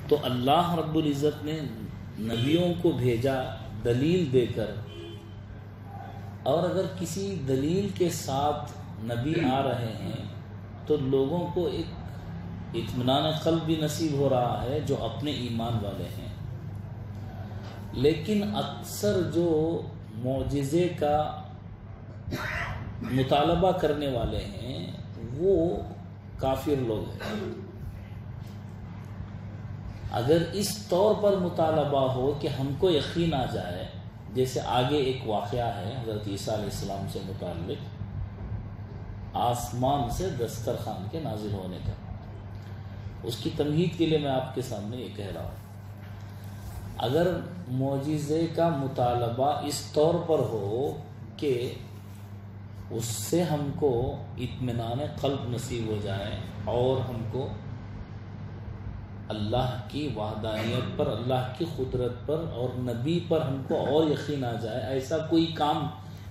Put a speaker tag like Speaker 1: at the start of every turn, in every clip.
Speaker 1: تو اللہ رب العزت نے نبیوں کو بھیجا دلیل دے کر، اور اگر کسی دلیل کے ساتھ نبی آ رہے ہیں تو لوگوں کو ایک اطمینان قلب بھی نصیب ہو رہا ہے جو اپنے ایمان والے ہیں۔ لیکن اکثر جو معجزے کا مطالبہ کرنے والے ہیں وہ کافر لوگ ہیں۔ اگر اس طور پر مطالبہ ہو کہ ہم کو یقین آ جائے، جیسے آگے ایک واقعہ ہے حضرت عیسیٰ علیہ السلام سے متعلق آسمان سے دسترخوان کے نازل ہونے کا، اس کی تمہید کے لیے میں آپ کے سامنے یہ کہہ رہا ہوں۔ اگر معجزے کا مطالبہ اس طور پر ہو کہ اس سے ہم کو اطمینان قلب نصیب ہو جائے اور ہم کو اللہ کی وحدانیت پر، اللہ کی قدرت پر اور نبی پر ہم کو اور یقین آ جائے، ایسا کوئی کام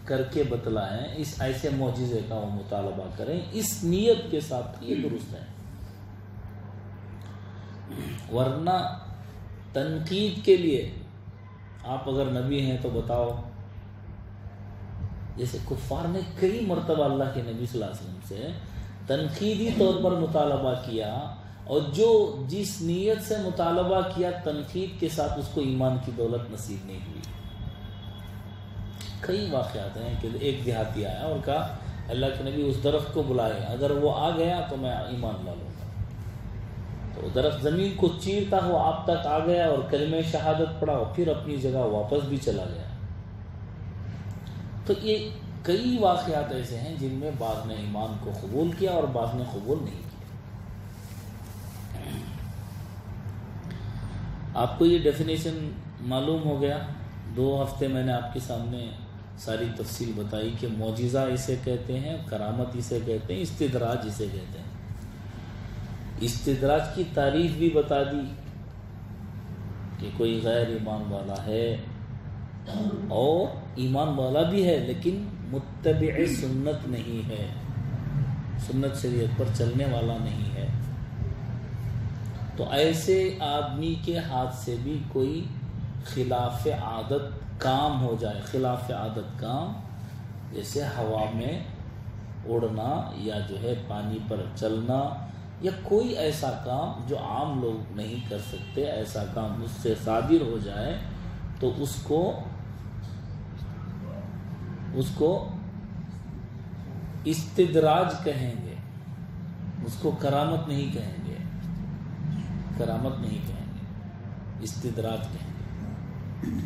Speaker 1: کر کے بتلائیں، اس ایسے معجزے کا وہ مطالبہ کریں، اس نیت کے ساتھ یہ درست ہے۔ ورنہ تنقید کے لیے آپ اگر نبی ہیں تو بتاؤ، جیسے کفار نے کئی مرتبہ اللہ کے نبی صلی اللہ علیہ وسلم سے تنقیدی طور پر مطالبہ کیا، اور جو جس نیت سے مطالبہ کیا تنقید کے ساتھ اس کو ایمان کی دولت نصیب نہیں ہوئی۔ کئی واقعات ہیں کہ ایک دیہاتی آیا اور کہا اللہ کے نبی اس درخت کو بلائے، اگر وہ آ گیا تو میں ایمان لا لوں گا۔ تو درخت زمین کو چیرتا ہوا آپ تک آ گیا اور کلمہ شہادت پڑھا اور پھر اپنی جگہ واپس بھی چلا گیا۔ تو یہ کئی واقعات ایسے ہیں جن میں بعض نے ایمان کو قبول کیا اور بعض نے قبول نہیں کیا۔ آپ کو یہ ڈیفینیشن معلوم ہو گیا؟ 2 ہفتے میں نے آپ کے سامنے ساری تفصیل بتائی کہ معجزہ اسے کہتے ہیں، کرامت اسے کہتے ہیں، استدراج اسے کہتے ہیں۔ استدراج کی تعریف بھی بتا دی کہ کوئی غیر ایمان والا ہے اور ایمان والا بھی ہے لیکن متبع سنت نہیں ہے، سنت شریعت پر چلنے والا نہیں ہے، تو ایسے آدمی کے ہاتھ سے بھی کوئی خلاف عادت کام ہو جائے، خلاف عادت کام جیسے ہوا میں اڑنا یا جو ہے پانی پر چلنا یا کوئی ایسا کام جو عام لوگ نہیں کر سکتے، ایسا کام اس سے صادر ہو جائے تو اس کو استدراج کہیں گے، اس کو کرامت نہیں کہیں گے، کرامت نہیں کہیں گے، استدراج کہیں گے۔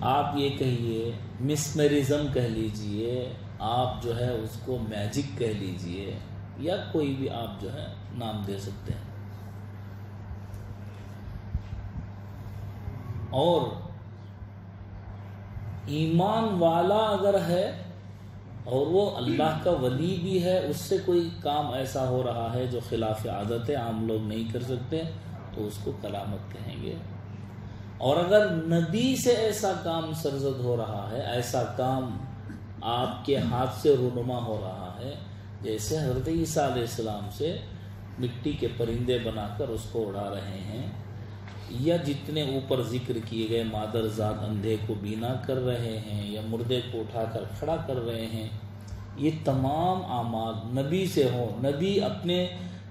Speaker 1: آپ یہ کہیے مسمرزم کہہ لیجئے، آپ جو ہے اس کو میجک کہہ لیجئے، یا کوئی بھی آپ جو ہے نام دے سکتے ہیں۔ اور ایمان والا اگر ہے اور وہ اللہ کا ولی بھی ہے، اس سے کوئی کام ایسا ہو رہا ہے جو خلاف عادت ہے، عام لوگ نہیں کر سکتے، تو اس کو کرامت کہیں گے۔ اور اگر نبی سے ایسا کام سرزد ہو رہا ہے، ایسا کام آپ کے ہاتھ سے رونما ہو رہا ہے، جیسے حضرت عیسیٰ علیہ السلام سے مٹی کے پرندے بنا کر اس کو اڑا رہے ہیں، یا جتنے اوپر ذکر کیے گئے مادرزاد اندھے کو بینا کر رہے ہیں یا مردے کو اٹھا کر کھڑا کر رہے ہیں، یہ تمام اعمال نبی سے ہوں، نبی اپنے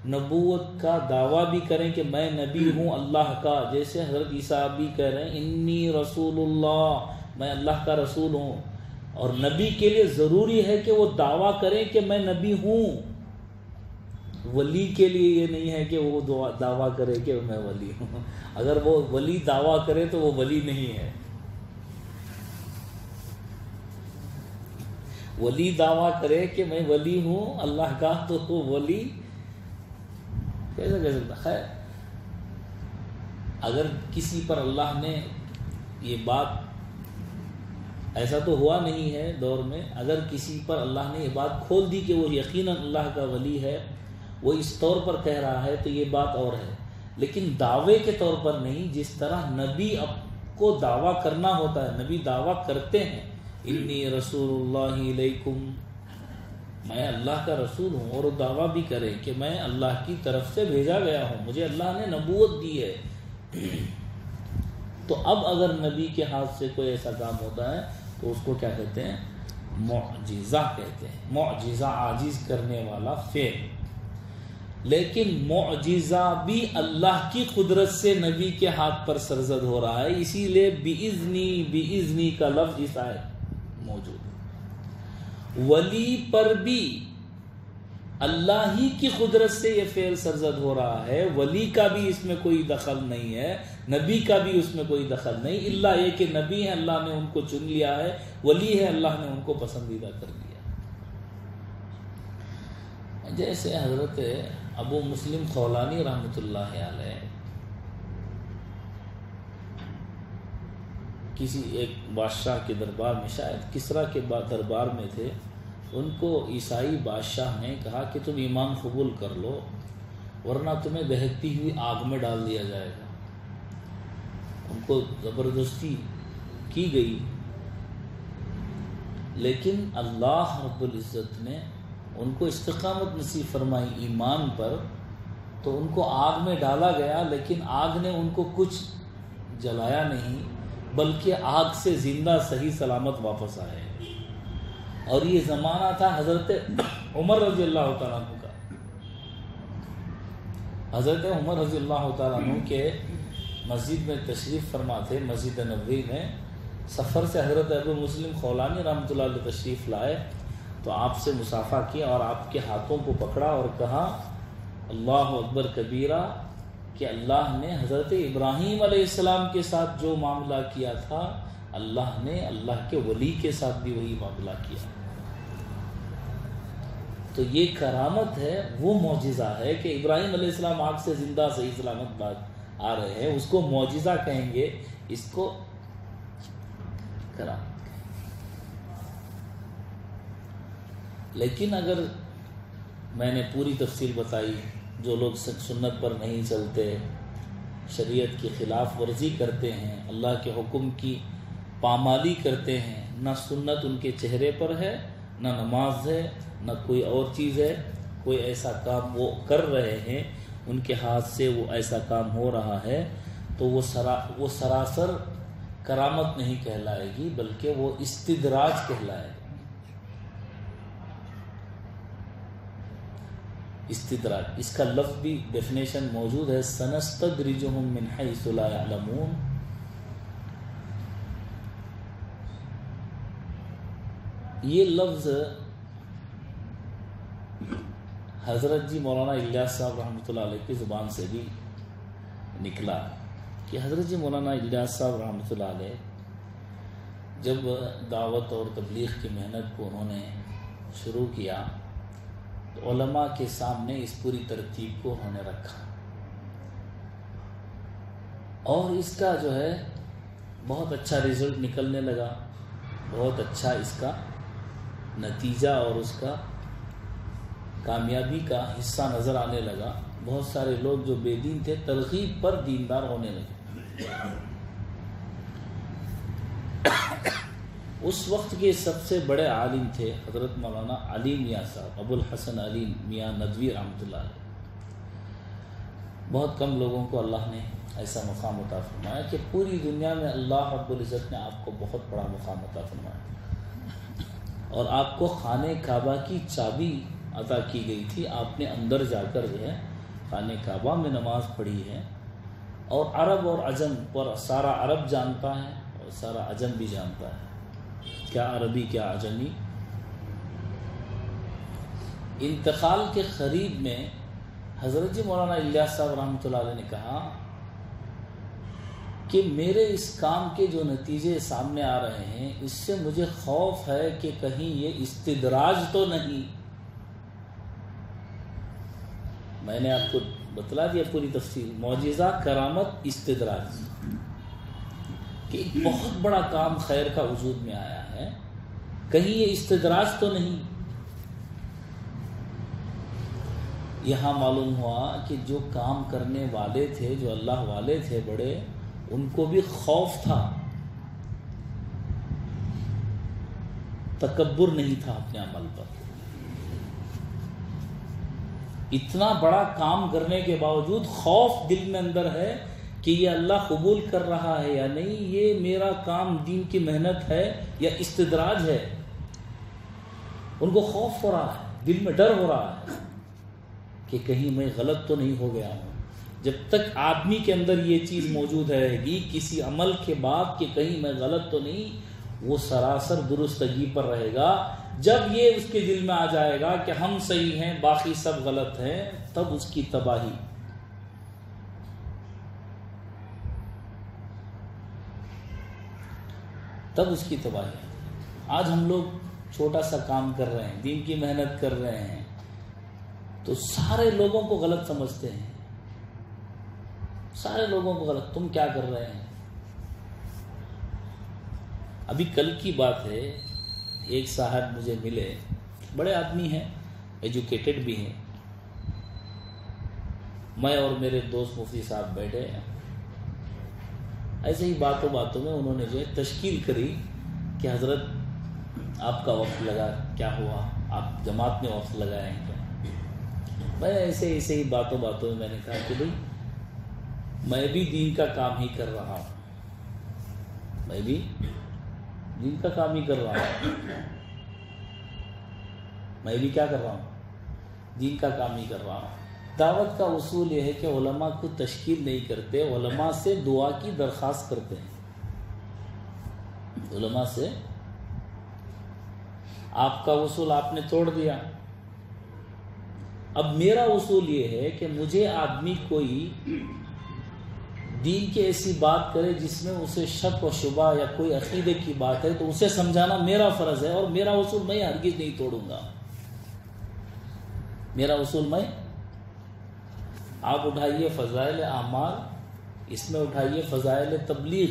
Speaker 1: نبوت کا دعویٰ بھی کریں کہ میں نبی ہوں اللہ کا، جیسے حضرت عیسیٰ بھی کہہ رہے ہیں انی رسول اللہ، میں اللہ کا رسول ہوں، اور نبی کے لیے ضروری ہے کہ وہ دعویٰ کریں کہ میں نبی ہوں۔ ولی کے لیے یہ نہیں ہے کہ وہ دعویٰ کرے کہ میں ولی ہوں، اگر وہ ولی دعویٰ کرے تو وہ ولی نہیں ہے۔ ولی دعویٰ کرے کہ میں ولی ہوں اللہ کا تو وہ ولی کیسے کہہ سکتا؟ خیر، اگر کسی پر اللہ نے یہ بات، ایسا تو ہوا نہیں ہے دور میں، اگر کسی پر اللہ نے یہ بات کھول دی کہ وہ یقیناً اللہ کا ولی ہے، وہ اس طور پر کہہ رہا ہے تو یہ بات اور ہے، لیکن دعوے کے طور پر نہیں۔ جس طرح نبی کو دعویٰ کرنا ہوتا ہے، نبی دعویٰ کرتے ہیں انی رسول اللہ علیکم، میں اللہ کا رسول ہوں اور دعویٰ بھی کرے کہ میں اللہ کی طرف سے بھیجا گیا ہوں، مجھے اللہ نے نبوت دی ہے، تو اب اگر نبی کے ہاتھ سے کوئی ایسا کام ہوتا ہے تو اس کو کیا کہتے ہیں؟ معجزہ کہتے ہیں۔ معجزہ عاجز کرنے والا فعل، لیکن معجزہ بھی اللہ کی قدرت سے نبی کے ہاتھ پر سرزد ہو رہا ہے، اسی لیے بِإِذْنِی کا لفظ اس آیت موجود ہے۔ ولی پر بھی اللہ ہی کی قدرت سے یہ فعل سرزد ہو رہا ہے، ولی کا بھی اس میں کوئی دخل نہیں ہے، نبی کا بھی اس میں کوئی دخل نہیں، اللہ یہ کہ نبی ہے اللہ نے ان کو چن لیا ہے، ولی ہے اللہ نے ان کو پسندیدہ کر لیا۔ جیسے حضرت ابو مسلم خولانی رحمۃ اللہ علیہ کسی ایک بادشاہ کے دربار میں، شاید کسریٰ کے دربار میں تھے، ان کو عیسائی بادشاہ نے کہا کہ تم ایمان قبول کر لو ورنہ تمہیں دہکتی ہوئی آگ میں ڈال دیا جائے گا۔ ان کو زبردستی کی گئی، لیکن اللہ رب العزت نے ان کو استقامت نصیب فرمائی ایمان پر، تو ان کو آگ میں ڈالا گیا، لیکن آگ نے ان کو کچھ جلایا نہیں، بلکہ آگ سے زندہ صحیح سلامت واپس آئے۔ اور یہ زمانہ تھا حضرت عمر رضی اللہ تعالیٰ عنہ کا۔ حضرت عمر رضی اللہ تعالیٰ عنہ کے مسجد میں تشریف فرما تھے، مسجد نبوی میں، سفر سے حضرت ابو مسلم خولانی رحمۃ اللہ علیہ تشریف لائے تو آپ سے مصافحہ کیا اور آپ کے ہاتھوں کو پکڑا اور کہا اللہ اکبر کبیرہ، کہ اللہ نے حضرت ابراہیم علیہ السلام کے ساتھ جو معاملہ کیا تھا، اللہ نے اللہ کے ولی کے ساتھ بھی وہی معاملہ کیا۔ تو یہ کرامت ہے، وہ معجزہ ہے کہ ابراہیم علیہ السلام آگ سے زندہ صحیح سلامت بات آ رہے ہیں، اس کو معجزہ کہیں گے، اس کو کرامت۔ لیکن اگر میں نے پوری تفصیل بتائی، جو لوگ سنت پر نہیں چلتے، شریعت کی خلاف ورزی کرتے ہیں، اللہ کے حکم کی پامالی کرتے ہیں، نہ سنت ان کے چہرے پر ہے، نہ نماز ہے، نہ کوئی اور چیز ہے، کوئی ایسا کام وہ کر رہے ہیں، ان کے ہاتھ سے وہ ایسا کام ہو رہا ہے، تو وہ سراسر کرامت نہیں کہلائے گی، بلکہ وہ استدراج کہلائے گی۔ استدراج، اس کا لفظ بھی ڈیفینیشن موجود ہے، سنستدرجہم من حیث لا یعلمون۔ یہ لفظ حضرت جی مولانا الیاس صاحب رحمۃ اللہ علیہ کی زبان سے بھی نکلا کہ حضرت جی مولانا الیاس صاحب رحمۃ اللہ علیہ جب دعوت اور تبلیغ کی محنت کو انہوں نے شروع کیا تو علماء کے سامنے اس پوری ترتیب کو انہوں نے رکھا، اور اس کا جو ہے بہت اچھا رزلٹ نکلنے لگا، بہت اچھا اس کا نتیجہ اور اس کا کامیابی کا حصہ نظر آنے لگا۔ بہت سارے لوگ جو بے دین تھے ترغیب پر دیندار ہونے لگے۔ اس وقت کے سب سے بڑے عالم تھے حضرت مولانا علی میاں صاحب، ابو الحسن علی میاں ندوی رحمۃ اللہ علیہ۔ بہت کم لوگوں کو اللہ نے ایسا مقام عطا فرمایا کہ پوری دنیا میں اللہ رب العزت نے آپ کو بہت بڑا مقام عطا فرمایا، اور آپ کو خانہ کعبہ کی چابی عطا کی گئی تھی۔ آپ نے اندر جا کر جو ہے خانہ کعبہ میں نماز پڑھی ہے، اور عرب اور عجم پر سارا عرب جانتا ہے اور سارا عجم بھی جانتا ہے، کیا عربی کیا عجمی۔ انتقال کے قریب میں حضرت جی مولانا الیاس صاحب رحمۃ اللہ علیہ نے کہا کہ میرے اس کام کے جو نتیجے سامنے آ رہے ہیں، اس سے مجھے خوف ہے کہ کہیں یہ استدراج تو نہیں۔ میں نے آپ کو بتلا دیا پوری تفصیل، معجزہ، کرامت، استدراج، کہ ایک بہت بڑا کام خیر کا وجود میں آیا ہے، کہیں یہ استدراج تو نہیں۔ یہاں معلوم ہوا کہ جو کام کرنے والے تھے، جو اللہ والے تھے بڑے، ان کو بھی خوف تھا، تکبر نہیں تھا اپنے عمل پر۔ اتنا بڑا کام کرنے کے باوجود خوف دل میں اندر ہے کہ یہ اللہ قبول کر رہا ہے یا نہیں، یہ میرا کام دین کی محنت ہے یا استدراج ہے. ان کو خوف ہو رہا ہے، دل میں ڈر ہو رہا ہے کہ کہیں میں غلط تو نہیں ہو گیا ہوں. جب تک آدمی کے اندر یہ چیز موجود رہے گی کسی عمل کے بعد کہ کہیں میں غلط تو نہیں، وہ سراسر درستگی پر رہے گا. جب یہ اس کے دل میں آ جائے گا کہ ہم صحیح ہیں باقی سب غلط ہیں، تب اس کی تباہی. تب اس کی تباہی. آج ہم لوگ چھوٹا سا کام کر رہے ہیں، دین کی محنت کر رہے ہیں، تو سارے لوگوں کو غلط سمجھتے ہیں. سارے لوگوں کو غلط، تم کیا کر رہے ہیں. ابھی کل کی بات ہے، ایک صاحب مجھے ملے، بڑے آدمی ہیں، ایجوکیٹڈ بھی ہیں. میں اور میرے دوست مفتی صاحب بیٹھے، ایسے ہی باتوں باتوں میں انہوں نے جو ہے تشکیل کری کہ حضرت آپ کا وقت لگا، کیا ہوا، آپ جماعت میں وقت لگائے ہیں کیا. میں ایسے ہی باتوں باتوں میں نے کہا کہ بھئی میں بھی دین کا کام ہی کر رہا ہوں، میں بھی دین کا کام ہی کر رہا ہوں. میں بھی کیا کر رہا ہوں، دین کا کام ہی کر رہا ہوں. دعوت کا اصول یہ ہے کہ علماء کو تشکیل نہیں کرتے، علماء سے دعا کی درخواست کرتے ہیں. علماء سے آپ کا اصول آپ نے توڑ دیا. اب میرا اصول یہ ہے کہ مجھے آدمی کوئی دین کی ایسی بات کرے جس میں اسے شک و شبہ یا کوئی عقیدے کی بات ہے تو اسے سمجھانا میرا فرض ہے، اور میرا اصول میں ہرگز نہیں توڑوں گا. میرا اصول میں، آپ اٹھائیے فضائل اعمال، اس میں اٹھائیے فضائل تبلیغ.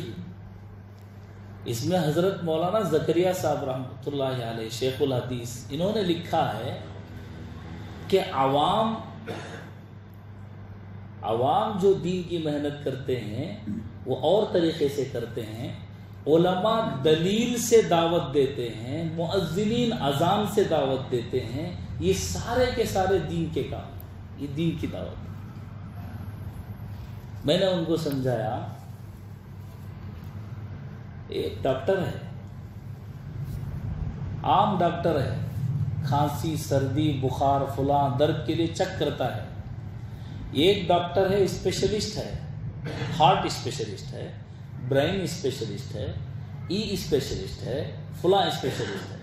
Speaker 1: اس میں حضرت مولانا زکریا صاحب رحمۃ اللہ علیہ شیخ الحدیث، انہوں نے لکھا ہے کہ عوام جو دین کی محنت کرتے ہیں وہ اور طریقے سے کرتے ہیں. علماء دلیل سے دعوت دیتے ہیں، مؤذنین اذان سے دعوت دیتے ہیں. یہ سارے کے سارے دین کے کام، یہ دین کی دعوت. میں نے ان کو سمجھایا، ایک ڈاکٹر ہے، عام ڈاکٹر ہے، کھانسی سردی بخار فلاں درد کے لیے چیک کرتا ہے. ایک ڈاکٹر ہے، اسپیشلسٹ ہے، ہارٹ اسپیشلسٹ ہے، برین اسپیشلسٹ ہے، ای اسپیشلسٹ ہے، فلاں اسپیشلسٹ ہے.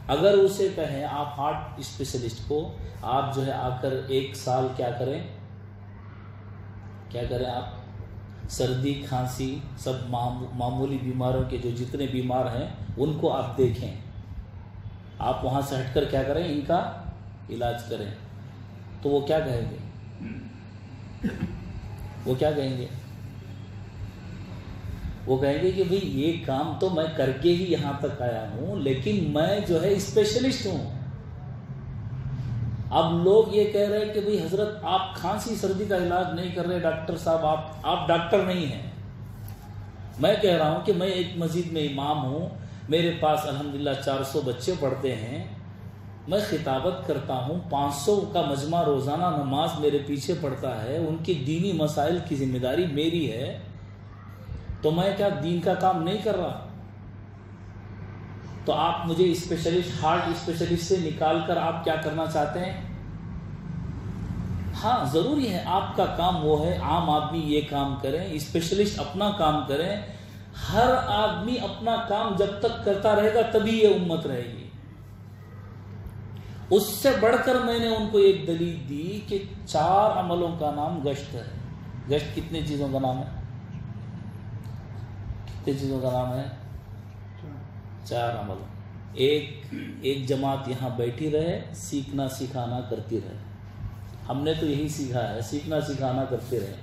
Speaker 1: اگر اسے کہیں آپ ہارٹ اسپیشلسٹ کو آپ جو ہے آ کر ایک سال کیا کریں آپ، سردی کھانسی سب معمولی بیماروں کے جو جتنے بیمار ہیں ان کو آپ دیکھیں، آپ وہاں سے ہٹ کر کیا کریں، ان کا علاج کریں، تو وہ کیا کہیں گے؟ وہ کیا کہیں گے؟ وہ کہیں گے کہ بھئی یہ کام تو میں کر کے ہی یہاں تک آیا ہوں، لیکن میں جو ہے اسپیشلسٹ ہوں. اب لوگ یہ کہہ رہے ہیں کہ بھئی حضرت آپ کھانسی سردی کا علاج نہیں کر رہے، ڈاکٹر صاحب آپ ڈاکٹر نہیں ہیں. میں کہہ رہا ہوں کہ میں ایک مسجد میں امام ہوں، میرے پاس الحمدللہ 400 بچے پڑھتے ہیں، میں خطابت کرتا ہوں، 500 کا مجمع روزانہ نماز میرے پیچھے پڑھتا ہے، ان کی دینی مسائل کی ذمہ داری میری ہے، تو میں کیا دین کا کام نہیں کر رہا؟ تو آپ مجھے اسپیشلسٹ ہارٹ اسپیشلسٹ سے نکال کر آپ کیا کرنا چاہتے ہیں؟ ہاں ضروری ہے، آپ کا کام وہ ہے، عام آدمی یہ کام کریں، اسپیشلسٹ اپنا کام کریں. ہر آدمی اپنا کام جب تک کرتا رہے گا تبھی یہ امت رہے گی. اس سے بڑھ کر میں نے ان کو ایک دلیل دی کہ 4 عملوں کا نام گشت ہے. گشت کتنے چیزوں کا نام ہے؟ کتنے چیزوں کا نام ہے؟ 4 عمل. ایک جماعت یہاں بیٹھی رہے، سیکھنا سکھانا کرتی رہے. ہم نے تو یہی سیکھا ہے، سیکھنا سکھانا کرتے رہے.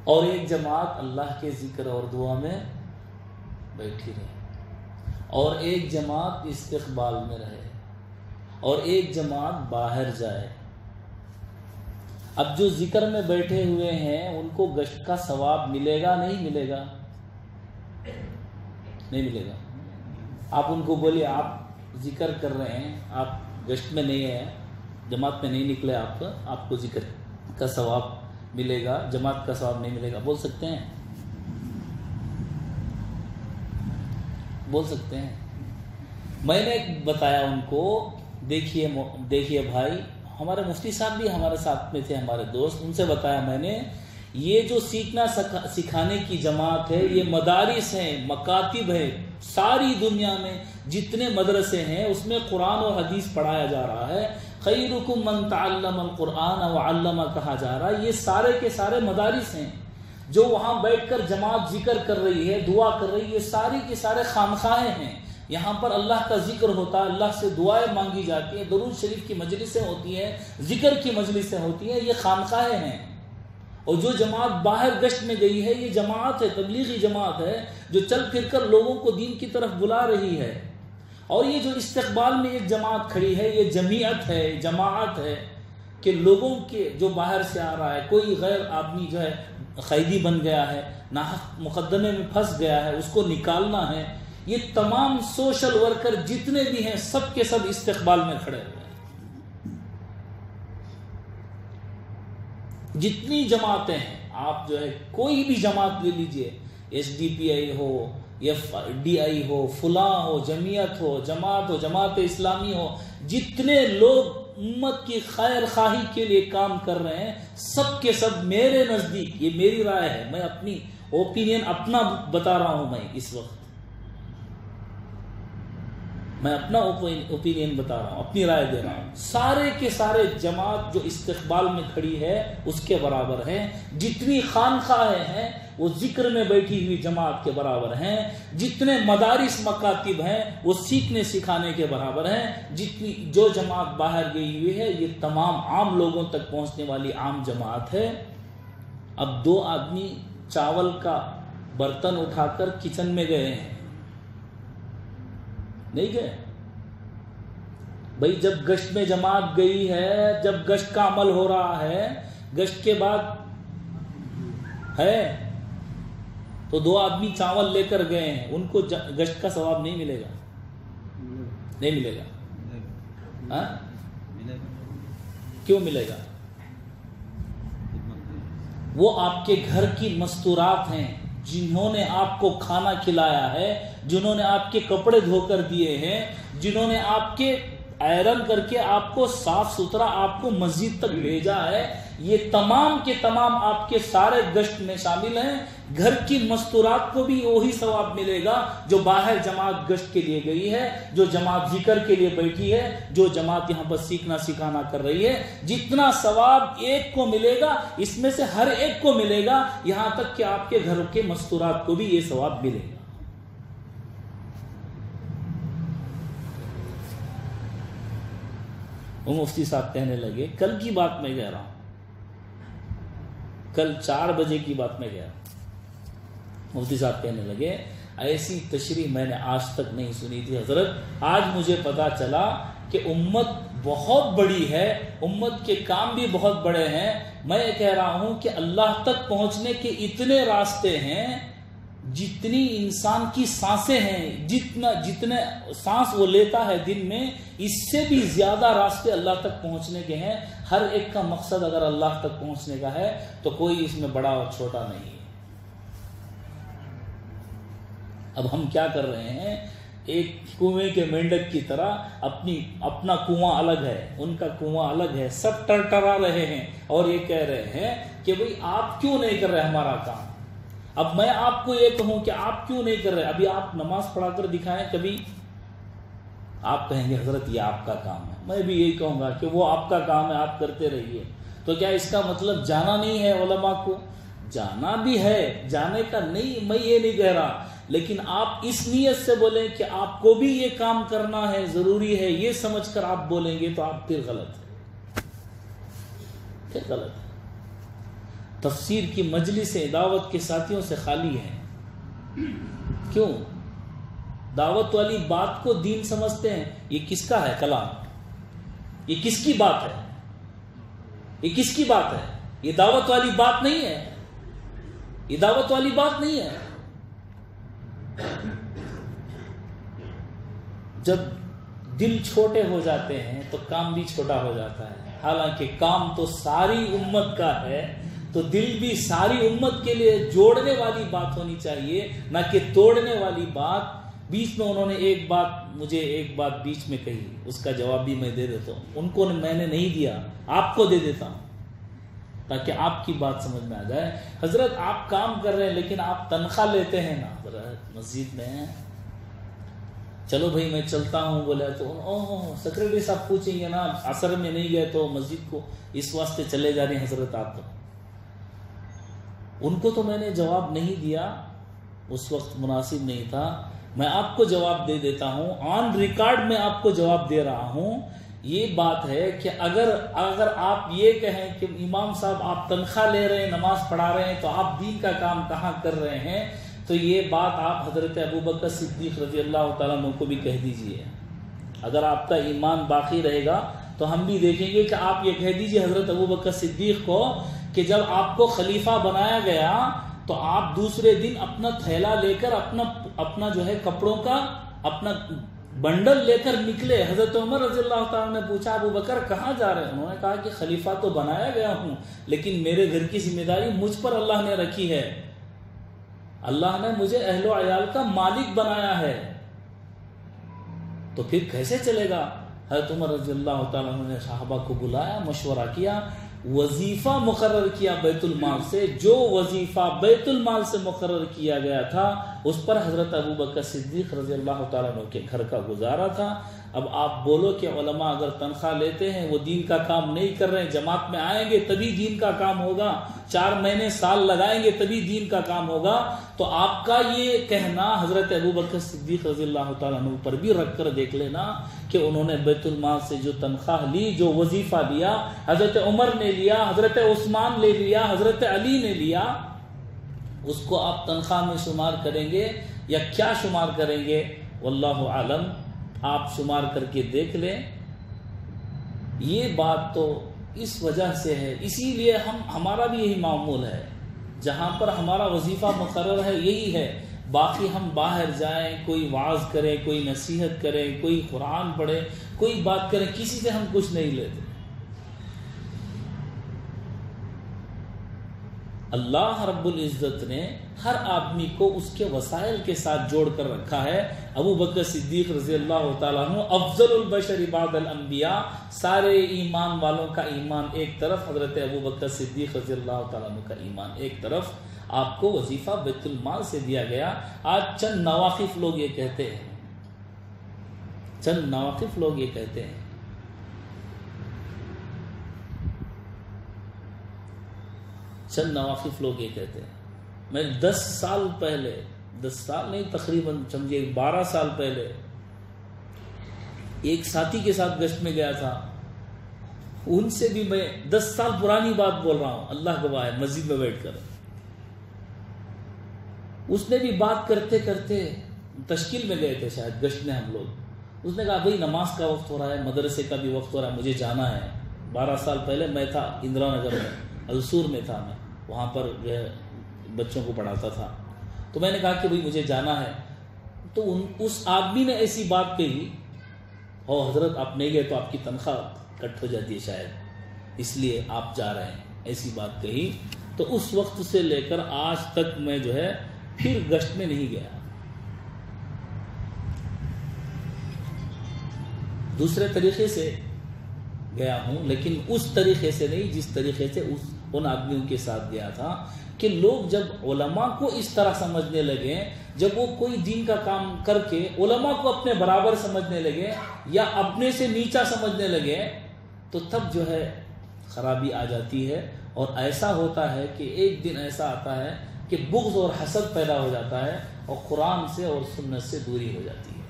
Speaker 1: اور ایک جماعت اللہ کے ذکر اور دعا میں بیٹھی رہے، اور ایک جماعت استقبال میں رہے، اور ایک جماعت باہر جائے. اب جو ذکر میں بیٹھے ہوئے ہیں ان کو گشت کا ثواب ملے گا نہیں ملے گا؟ نہیں ملے گا. آپ ان کو بولیے آپ ذکر کر رہے ہیں، آپ گشت میں نہیں ہے، جماعت میں نہیں نکلے آپ کو ذکر کا ثواب ملے گا، جماعت کا ثواب نہیں ملے گا، بول سکتے ہیں؟ بول سکتے ہیں؟ میں نے بتایا ان کو، دیکھیے بھائی، ہمارے مفتی صاحب بھی ہمارے ساتھ میں تھے، ہمارے دوست، ان سے بتایا میں نے، یہ جو سیکھنا سکھانے کی جماعت ہے، یہ مدارس ہیں، مکاتب ہے، ساری دنیا میں جتنے مدرسے ہیں اس میں قرآن و حدیث پڑھایا جا رہا ہے، خیرکم من تعلم القرآن وعلم کہا جا رہا ہے، یہ سارے کے سارے مدارس ہیں، جو وہاں بیٹھ کر جماعت ذکر کر رہی ہے، دعا کر رہی ہے، یہ ساری کے سارے خانقاہیں ہیں، یہاں پر اللہ کا ذکر ہوتا ہے، اللہ سے دعائیں مانگی جاتی ہیں، درود شریف کی مجلسیں ہوتی ہیں، ذکر کی مجلسیں ہوتی ہیں، یہ خانقاہیں ہیں۔ اور جو جماعت باہر گشت میں گئی ہے، یہ جماعت ہے، تبلیغی جماعت ہے، جو چل پھر کر لوگوں کو دین کی طرف بلا رہی ہے۔ اور یہ جو استقبال میں ایک جماعت کھڑی ہے، یہ جمعیت ہے، جماعت ہے، کہ لوگوں کے جو باہر سے آ رہا ہے، کوئی غیر آدمی جو ہے قیدی بن گیا ہے، ناحق مقدمے میں پھنس گیا ہے، اس کو نکالنا ہے، یہ تمام سوشل ورکر جتنے بھی ہیں سب کے سب استقبال میں کھڑے ہوئے ہیں۔ جتنی جماعتیں ہیں، آپ جو ہے کوئی بھی جماعت لے لیجئے، ایس ڈی پی آئی ہو، ایف ڈی آئی ہو، فلاں ہو، جمعیت ہو، جماعت اسلامی ہو، جتنے لوگ امت کی خیر خواہی کے لیے کام کر رہے ہیں، سب کے سب میرے نزدیک، یہ میری رائے ہے، میں اپنی اوپینین اپنا بتا رہا ہوں، میں اس وقت میں اپنا اوپینین بتا رہا ہوں، اپنی رائے دے رہا ہوں، سارے کے سارے جماعت جو استقبال میں کھڑی ہے اس کے برابر ہیں، جتنی خانقاہیں ہیں وہ ذکر میں بیٹھی ہوئی جماعت کے برابر ہیں، جتنے مدارس مکاتب ہیں وہ سیکھنے سکھانے کے برابر ہیں، جتنی جو جماعت باہر گئی ہوئی ہے یہ تمام عام لوگوں تک پہنچنے والی عام جماعت ہے۔ اب دو آدمی چاول کا برتن اٹھا کر کچن میں گئے ہیں، نہیں گئے بھائی، جب گشت میں جماعت گئی ہے، جب گشت کا عمل ہو رہا ہے، گشت کے بعد ہے تو دو آدمی چاول لے کر گئے ہیں، ان کو گشت کا ثواب نہیں ملے گا؟ نہیں ملے گا؟ ہاں کیوں ملے گا؟ وہ آپ کے گھر کی مستورات ہیں، جنہوں نے آپ کو کھانا کھلایا ہے، جنہوں نے آپ کے کپڑے دھو کر دیے ہیں، جنہوں نے آپ کے آئرن کر کے آپ کو صاف ستھرا آپ کو مسجد تک بھیجا ہے، یہ تمام کے تمام آپ کے سارے گشت میں شامل ہیں۔ گھر کی مستورات کو بھی وہی ثواب ملے گا جو باہر جماعت گشت کے لیے گئی ہے، جو جماعت ذکر کے لیے بیٹھی ہے، جو جماعت یہاں پر سیکھنا سکھانا کر رہی ہے۔ جتنا ثواب ایک کو ملے گا اس میں سے ہر ایک کو ملے گا، یہاں تک کہ آپ کے گھر کے مستورات کو بھی یہ ثواب ملے گا۔ وہ مفتی صاحب کہنے لگے، کل کی بات میں کہہ رہا ہوں، کل 4 بجے کی بات میں کہہ رہا ہوں، مفتی صاحب کہنے لگے ایسی تشریح میں نے آج تک نہیں سنی تھی حضرت، آج مجھے پتا چلا کہ امت بہت بڑی ہے، امت کے کام بھی بہت بڑے ہیں، میں کہہ رہا ہوں کہ اللہ تک پہنچنے کے اتنے راستے ہیں، جتنی انسان کی سانسیں ہیں، جتنے سانس وہ لیتا ہے دن میں، اس سے بھی زیادہ راستے اللہ تک پہنچنے کے ہیں۔ ہر ایک کا مقصد اگر اللہ تک پہنچنے کا ہے تو کوئی اس میں بڑا اور چھوٹا نہیں ہے۔ اب ہم کیا کر رہے ہیں، ایک کنویں کے مینڈک کی طرح اپنا کنواں الگ ہے، ان کا کنواں الگ ہے، سب ٹرٹرا رہے ہیں اور یہ کہہ رہے ہیں کہ بھئی آپ کیوں نہیں کر رہے ہمارا کام۔ اب میں آپ کو یہ کہوں کہ آپ کیوں نہیں کر رہے، ابھی آپ نماز پڑھا کر دکھائیں کبھی، آپ کہیں گے حضرت یہ آپ کا کام ہے، میں بھی یہی کہوں گا کہ وہ آپ کا کام ہے، آپ کرتے رہیے۔ تو کیا اس کا مطلب جانا نہیں ہے علماء کو؟ جانا بھی ہے، جانے کا نہیں، میں یہ نہیں کہہ رہا، لیکن آپ اس نیت سے بولیں کہ آپ کو بھی یہ کام کرنا ہے، ضروری ہے، یہ سمجھ کر آپ بولیں گے تو آپ پھر غلط ہے، پھر غلط ہے۔ تفسیر کی مجلسیں دعوت کے ساتھیوں سے خالی ہیں، کیوں؟ دعوت والی بات کو دین سمجھتے ہیں، یہ کس کا ہے کلام، یہ کس کی بات ہے، یہ کس کی بات ہے، یہ دعوت والی بات نہیں ہے، یہ دعوت والی بات نہیں ہے۔ جب دل چھوٹے ہو جاتے ہیں تو کام بھی چھوٹا ہو جاتا ہے. حالانکہ کام تو ساری امت کا ہے تو دل بھی ساری امت کے لیے جوڑنے والی بات ہونی چاہیے، نہ کہ توڑنے والی بات. بیچ میں انہوں نے مجھے ایک بات بیچ میں کہی، اس کا جواب بھی میں دے دیتا ہوں. ان کو میں نے نہیں دیا، آپ کو دے دیتا ہوں تاکہ آپ کی بات سمجھ میں آ جائے. حضرت آپ کام کر رہے ہیں لیکن آپ تنخواہ لیتے ہیں نا حضرت مسجد میں. چلو بھائی میں چلتا ہوں بولا تو سیکرٹری صاحب پوچھیں گے نا عصر میں نہیں گئے تو مسجد کو اس واسطے چلے جا رہے ہیں حضرت آپ. ان کو تو میں نے جواب نہیں دیا، اس وقت مناسب نہیں تھا. میں آپ کو جواب دے دیتا ہوں، آن ریکارڈ میں آپ کو جواب دے رہا ہوں. یہ بات ہے کہ اگر آپ یہ کہیں کہ امام صاحب آپ تنخواہ لے رہے ہیں، نماز پڑھا رہے ہیں، تو آپ دین کا کام کہاں کر رہے ہیں؟ تو یہ بات آپ حضرت ابوبکر صدیق رضی اللہ تعالیٰ عنہ کو بھی کہہ دیجئے. اگر آپ کا ایمان باقی رہے گا تو ہم بھی دیکھیں گے کہ آپ یہ کہہ دیجئے حضرت ابوبکر صدیق کو کہ جب آپ کو خلیفہ بنایا گیا تو آپ دوسرے دن اپنا تھیلا لے کر اپنا جو ہے کپڑوں کا اپنا بنڈل لے کر نکلے. حضرت عمر رضی اللہ تعالیٰ نے پوچھا ابوبکر کہاں جا رہے ہیں؟ انہوں نے کہا کہ خلیفہ تو بنایا گیا ہوں لیکن میرے گھر کی ذمہ داری مجھ پر اللہ نے رکھی ہے. اللہ نے مجھے اہل و عیال کا مالک بنایا ہے، تو پھر کیسے چلے گا؟ حضرت عمر رضی اللہ تعالیٰ نے صحابہ کو بلایا، مشورہ کیا، وظیفہ مقرر کیا بیت المال سے. جو وظیفہ بیت المال سے مقرر کیا گیا تھا اس پر حضرت ابوبکر صدیق رضی اللہ تعالیٰ عنہ کے گھر کا گزارا تھا. اب آپ بولو کہ علماء اگر تنخواہ لیتے ہیں وہ دین کا کام نہیں کر رہے ہیں، جماعت میں آئیں گے تبھی دین کا کام ہوگا، 4 مہینے سال لگائیں گے تبھی دین کا کام ہوگا. تو آپ کا یہ کہنا حضرت ابوبکر صدیق رضی اللہ تعالیٰ عنہ پر بھی رکھ کر دیکھ لینا کہ انہوں نے بیت المال سے جو تنخواہ لی، جو وظیفہ لیا، حضرت عمر نے لیا، حضرت عثمان نے لیا، حضرت علی نے لیا، اس کو آپ تنخواہ میں شمار کریں گے یا کیا شمار کریں گے؟ واللہ عالم. آپ شمار کر کے دیکھ لیں. یہ بات تو اس وجہ سے ہے، اسی لیے ہمارا بھی یہی معمول ہے، جہاں پر ہمارا وظیفہ مقرر ہے یہی ہے. باقی ہم باہر جائیں، کوئی وعظ کرے، کوئی نصیحت کرے، کوئی قرآن پڑھے، کوئی بات کرے، کسی سے ہم کچھ نہیں لیتے. اللہ رب العزت نے ہر آدمی کو اس کے وسائل کے ساتھ جوڑ کر رکھا ہے. ابوبکر صدیق رضی اللہ تعالیٰ عنہ افضل البشر بعد الانبیاء، سارے ایمان والوں کا ایمان ایک طرف، حضرت ابوبکر صدیق رضی اللہ تعالیٰ عنہ کا ایمان ایک طرف. آپ کو وظیفہ بیت المال سے دیا گیا. آج چند نواقف لوگ یہ کہتے ہیں، میں 10 سال پہلے، 10 سال نہیں تقریباً سمجھے 12 سال پہلے ایک ساتھی کے ساتھ گشت میں گیا تھا. ان سے بھی میں 10 سال پرانی بات بول رہا ہوں، اللہ گواہ ہے، مسجد میں بیٹھ کر. اس نے بھی بات کرتے کرتے، تشکیل میں گئے تھے شاید گشت میں ہم لوگ، اس نے کہا بھئی نماز کا وقت ہو رہا ہے، مدرسے کا بھی وقت ہو رہا ہے، مجھے جانا ہے. 12 سال پہلے میں تھا اندرا نگر میں، السور میں تھا، میں وہاں پر جو ہے بچوں کو پڑھاتا تھا. تو میں نے کہا کہ بھئی مجھے جانا ہے. تو اس آدمی نے ایسی بات کہی، او حضرت آپ نہیں گئے تو آپ کی تنخواہ کٹ ہو جاتی ہے شاید، اس لیے آپ جا رہے ہیں، ایسی بات کہی. تو اس وقت سے لے کر آج تک میں جو ہے پھر گشت میں نہیں گیا. دوسرے طریقے سے گیا ہوں، لیکن اس طریقے سے نہیں جس طریقے سے ان آدمیوں کے ساتھ گیا تھا. کہ لوگ جب علماء کو اس طرح سمجھنے لگے، جب وہ کوئی دین کا کام کر کے علماء کو اپنے برابر سمجھنے لگے یا اپنے سے نیچا سمجھنے لگے، تو تب جو ہے خرابی آ جاتی ہے. اور ایسا ہوتا ہے کہ ایک دن ایسا آتا ہے کہ بغض اور حسد پیدا ہو جاتا ہے اور قرآن سے اور سنت سے دوری ہو جاتی ہے.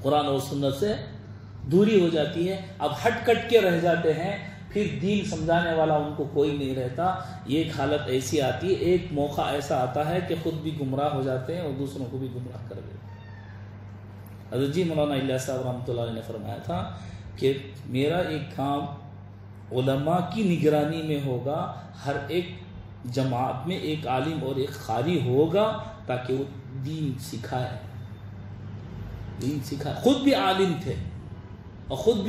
Speaker 1: قرآن اور سنت سے دوری ہو جاتی ہے. اب ہٹ کٹ کے رہ جاتے ہیں، پھر دین سمجھانے والا ان کو کوئی نہیں رہتا. ایک حالت ایسی آتی ہے، ایک موقع ایسا آتا ہے کہ خود بھی گمراہ ہو جاتے ہیں اور دوسروں کو بھی گمراہ کر دیتے ہیں. حضرت جی مولانا الیاس صاحب رحمۃ اللہ علیہ نے فرمایا تھا کہ میرا ایک کام علماء کی نگرانی میں ہوگا، ہر ایک جماعت میں ایک عالم اور ایک قاری ہوگا تاکہ وہ دین سکھائے. دین سکھا. خود بھی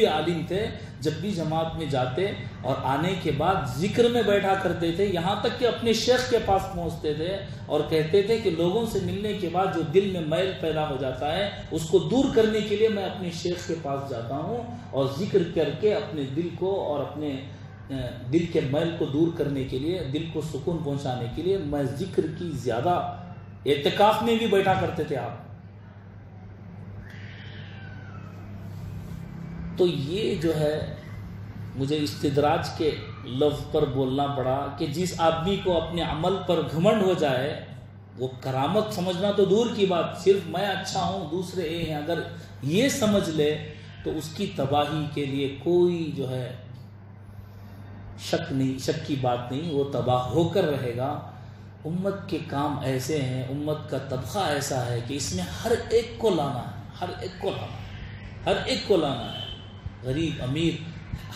Speaker 1: عالم تھے جب بھی جماعت میں جاتے اور آنے کے بعد ذکر میں بیٹھا کرتے تھے, یہاں تک کہ اپنے شیخ کے پاس پہنچتے تھے اور کہتے تھے کہ لوگوں سے ملنے کے بعد جو دل میں میل پیدا ہو جاتا ہے اس کو دور کرنے کے لیے میں اپنے شیخ کے پاس جاتا ہوں اور ذکر کر کے اپنے دل کو اور اپنے دل کے میل کو دور کرنے کے لیے, دل کو سکون پہنچانے کے لیے میں ذکر کی زیادہ اعتکاف میں بھی بیٹھا کرتے تھے آپ. تو یہ جو ہے مجھے استدراج کے لفظ پر بولنا پڑا کہ جس آدمی کو اپنے عمل پر گھمنڈ ہو جائے وہ کرامت سمجھنا تو دور کی بات, صرف میں اچھا ہوں دوسرے اے ہیں, اگر یہ سمجھ لے تو اس کی تباہی کے لیے کوئی جو ہے شک کی بات نہیں, وہ تباہ ہو کر رہے گا. امت کے کام ایسے ہیں, امت کا طبقہ ایسا ہے کہ اس میں ہر ایک کو لانا ہے, غریب امیر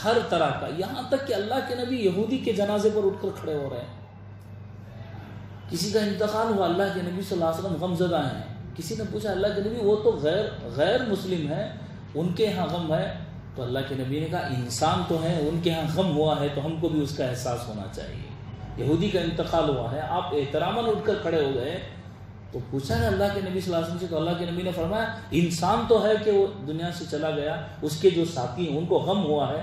Speaker 1: ہر طرح کا, یہاں تک کہ اللہ کے نبی یہودی کے جنازے پر اٹھ کر کھڑے ہو رہے ہیں. کسی کا انتقال ہوا, اللہ کے نبی صلی اللہ علیہ وسلم غم زدہ ہیں. کسی نے پوچھا اللہ کے نبی وہ تو غیر مسلم ہیں, ان کے ہاں غم ہے. تو اللہ کے نبی نے کہا انسان تو ہیں, ان کے ہاں غم ہوا ہے تو ہم کو بھی اس کا احساس ہونا چاہیے. یہودی کا انتقال ہوا ہے, آپ احتراماً اٹھ کر کھڑے ہو گئے. تو پوچھا ہے اللہ کے نبی صلی اللہ علیہ وسلم سے, تو اللہ کے نبی نے فرمایا انسان تو ہے کہ وہ دنیا سے چلا گیا, اس کے جو ساتھی ہیں ان کو غم ہوا ہے.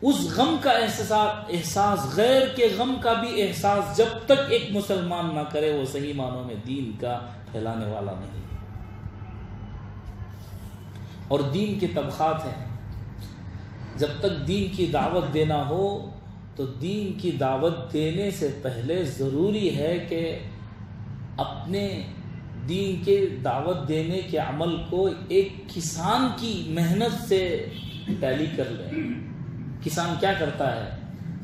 Speaker 1: اس غم کا احساس غیر کے غم کا بھی احساس جب تک ایک مسلمان نہ کرے وہ صحیح معنوں میں دین کا پھیلانے والا نہیں. اور دین کے طبقات ہیں, جب تک دین کی دعوت دینا ہو تو دین کی دعوت دینے سے پہلے ضروری ہے کہ اپنے دین کے دعوت دینے کے عمل کو ایک کسان کی محنت سے ٹیلی کر لیں. کسان کیا کرتا ہے,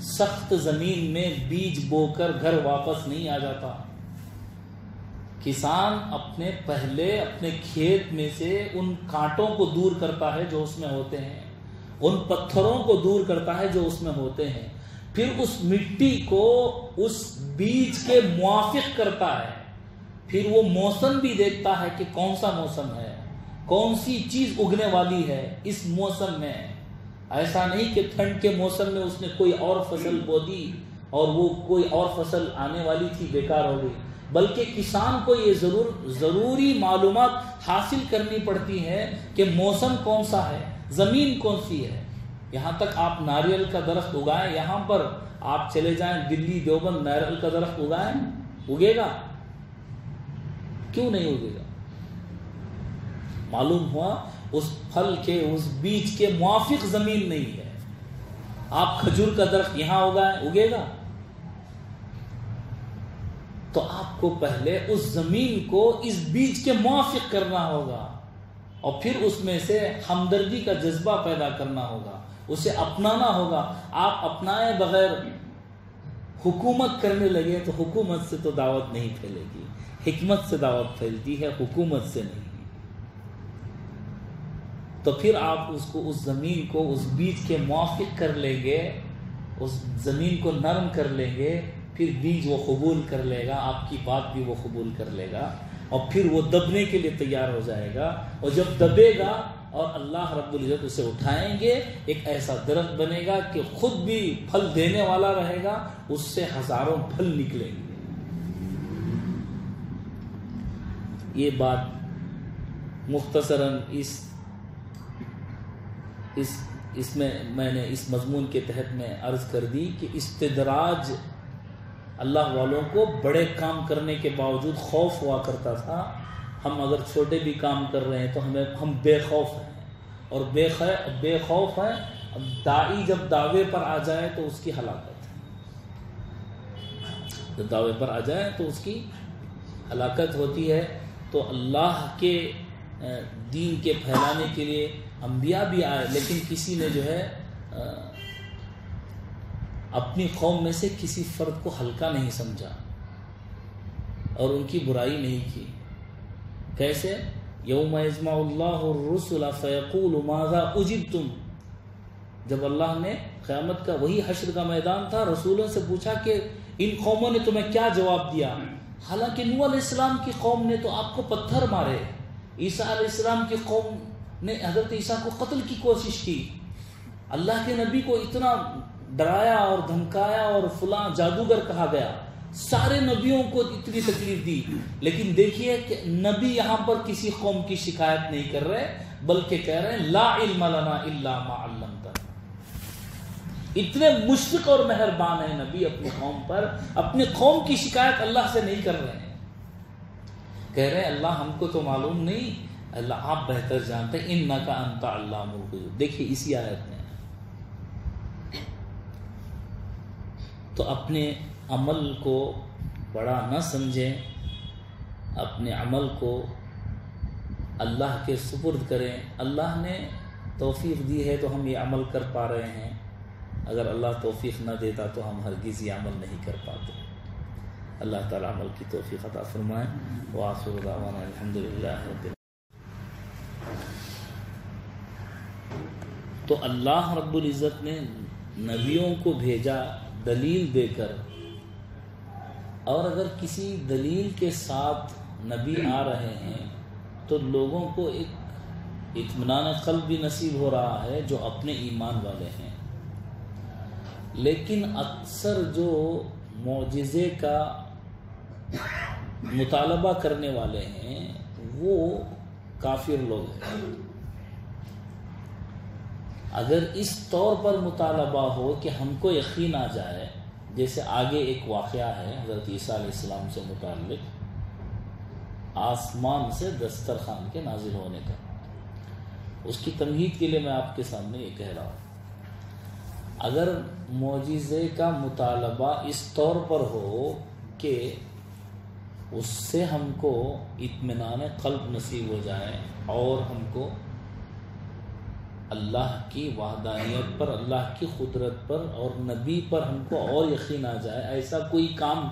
Speaker 1: سخت زمین میں بیج بو کر گھر واپس نہیں آ جاتا. کسان پہلے اپنے کھیت میں سے ان کانٹوں کو دور کرتا ہے جو اس میں ہوتے ہیں, ان پتھروں کو دور کرتا ہے جو اس میں ہوتے ہیں, پھر اس مٹی کو اس بیج کے موافق کرتا ہے. پھر وہ موسم بھی دیکھتا ہے کہ کون سا موسم ہے, کون سی چیز اگنے والی ہے اس موسم میں. ایسا نہیں کہ ٹھنڈ کے موسم میں اس نے کوئی اور فصل بو دی اور وہ کوئی اور فصل آنے والی تھی بیکار ہو گئی, بلکہ کسان کو یہ ضروری معلومات حاصل کرنی پڑتی ہے کہ موسم کون سا ہے, زمین کون سی ہے. یہاں تک آپ ناریل کا درخت اگائیں, یہاں پر آپ چلے جائیں دلی دیوبند, ناریل کا درخت اگائیں, اگے گا؟ کیوں نہیں اگے گا؟ معلوم ہوا اس پھل کے اس بیج کے موافق زمین نہیں ہے. آپ کھجور کا درخت یہاں اگائیں, اگے گا؟ تو آپ کو پہلے اس زمین کو اس بیج کے موافق کرنا ہوگا اور پھر اس میں سے ہمدردی کا جذبہ پیدا کرنا ہوگا, اسے اپنانا ہوگا. آپ اپنائے بغیر حکومت کرنے لگے تو حکومت سے تو دعوت نہیں پھیلے گی. حکمت سے دعوت پھیلتی ہے, حکومت سے نہیں. تو پھر آپ اس زمین کو اس بیج کے موافق کر لیں گے, اس زمین کو نرم کر لیں گے, پھر بیج وہ قبول کر لے گا, آپ کی بات بھی وہ قبول کر لے گا اور پھر وہ دبنے کے لیے تیار ہو جائے گا. اور جب دبے گا اور اللہ رب العزت اسے اٹھائیں گے, ایک ایسا درخت بنے گا کہ خود بھی پھل دینے والا رہے گا, اس سے ہزاروں پھل نکلیں گے. یہ بات مختصراً اس میں نے اس مضمون کے تحت میں عرض کر دی کہ استدراج اللہ والوں کو بڑے کام کرنے کے باوجود خوف ہوا کرتا تھا. ہم اگر چھوٹے بھی کام کر رہے ہیں تو ہم بے خوف ہیں, اور بے خوف ہیں. داعی جب دعوے پر آ جائے تو اس کی ہلاکت ہے, جب دعوے پر آ جائے تو اس کی ہلاکت ہوتی ہے. تو اللہ کے دین کے پھیلانے کے لیے انبیاء بھی آئے, لیکن کسی نے جو ہے اپنی قوم میں سے کسی فرد کو ہلکا نہیں سمجھا اور ان کی برائی نہیں کی. کیسے؟ یوم یجمع اللہ الرسل فیقول ماذا اجبتم, جب اللہ نے قیامت کا وہی حشر کا میدان تھا, رسولوں سے پوچھا کہ ان قوموں نے تمہیں کیا جواب دیا. حالانکہ نوح علیہ السلام کی قوم نے تو آپ کو پتھر مارے, عیسیٰ علیہ السلام کی قوم نے حضرت عیسیٰ کو قتل کی کوشش کی، اللہ کے نبی کو اتنا ڈرایا اور دھمکایا اور فلاں جادوگر کہا گیا، سارے نبیوں کو اتنی تکلیف دی، لیکن دیکھیے کہ نبی یہاں پر کسی قوم کی شکایت نہیں کر رہے، بلکہ کہہ رہے ہیں لا علم لنا الا ما علمتنا۔ اتنے مشفق اور مہربان ہیں نبی اپنی قوم پر، اپنی قوم کی شکایت اللہ سے نہیں کر رہے ہیں، کہہ رہے ہیں اللہ ہم کو تو معلوم نہیں، اللہ آپ بہتر جانتے ہیں، انک انت علام الغیوب۔ دیکھیے اسی آیت میں تو اپنے عمل کو بڑا نہ سمجھیں، اپنے عمل کو اللہ کے سپرد کریں۔ اللہ نے توفیق دی ہے تو ہم یہ عمل کر پا رہے ہیں، اگر اللہ توفیق نہ دیتا تو ہم ہرگز یہ عمل نہیں کر پاتے۔ اللہ تعالی عمل کی توفیق عطا فرمائے۔ وآخر دعوانا الحمدللہ رب العالمین۔ تو اللہ رب العزت نے نبیوں کو بھیجا دلیل دے کر، اور اگر کسی دلیل کے ساتھ نبی آ رہے ہیں تو لوگوں کو ایک اطمینان قلب بھی نصیب ہو رہا ہے جو اپنے ایمان والے ہیں، لیکن اکثر جو معجزے کا مطالبہ کرنے والے ہیں وہ کافر لوگ ہیں۔ اگر اس طور پر مطالبہ ہو کہ ہم کو یقین آ جائے، جیسے آگے ایک واقعہ ہے حضرت عیسیٰ علیہ السلام سے متعلق، آسمان سے دسترخوان کے نازل ہونے کا، اس کی تمہید کے لیے میں آپ کے سامنے یہ کہہ رہا ہوں۔ اگر معجزے کا مطالبہ اس طور پر ہو کہ اس سے ہم کو اطمینان قلب نصیب ہو جائے اور ہم کو اللہ کی وحدانیت پر، اللہ کی قدرت پر اور نبی پر ہم کو اور یقین آ جائے، ایسا کوئی کام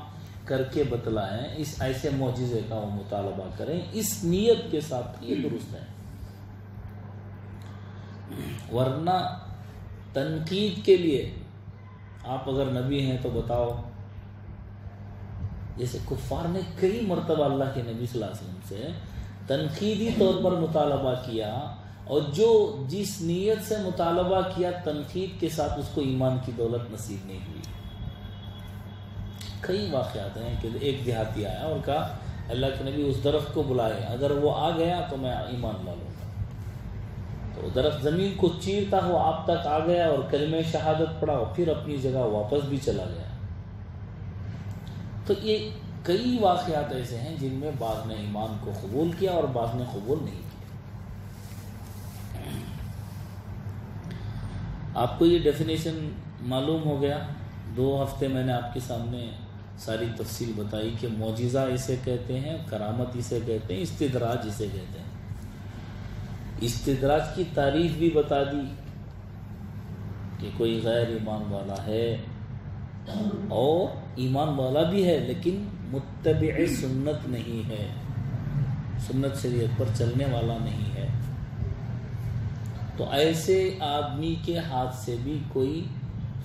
Speaker 1: کر کے بتلائیں، اس ایسے معجزے کا وہ مطالبہ کریں، اس نیت کے ساتھ یہ درست ہے۔ ورنہ تنقید کے لیے آپ اگر نبی ہیں تو بتاؤ، جیسے کفار نے کئی مرتبہ اللہ کے نبی صلی اللہ علیہ وسلم سے تنقیدی طور پر مطالبہ کیا، اور جو جس نیت سے مطالبہ کیا تنقید کے ساتھ اس کو ایمان کی دولت نصیب نہیں ہوئی۔ کئی واقعات ہیں کہ ایک دیہاتی آیا اور کہا اللہ کے نبی اس درخت کو بلائے، اگر وہ آ گیا تو میں ایمان لا لوں گا۔ تو درخت زمین کو چیرتا ہوا آپ تک آ گیا اور کلمہ شہادت پڑھا اور پھر اپنی جگہ واپس بھی چلا گیا۔ تو یہ کئی واقعات ایسے ہیں جن میں بعض نے ایمان کو قبول کیا اور بعض نے قبول نہیں کیا۔ آپ کو یہ ڈیفینیشن معلوم ہو گیا۔ 2 ہفتے میں نے آپ کے سامنے ساری تفصیل بتائی کہ معجزہ اسے کہتے ہیں، کرامت اسے کہتے ہیں، استدراج اسے کہتے ہیں۔ استدراج کی تعریف بھی بتا دی کہ کوئی غیر ایمان والا ہے اور ایمان والا بھی ہے لیکن متبع سنت نہیں ہے، سنت شریعت پر چلنے والا نہیں ہے، تو ایسے آدمی کے ہاتھ سے بھی کوئی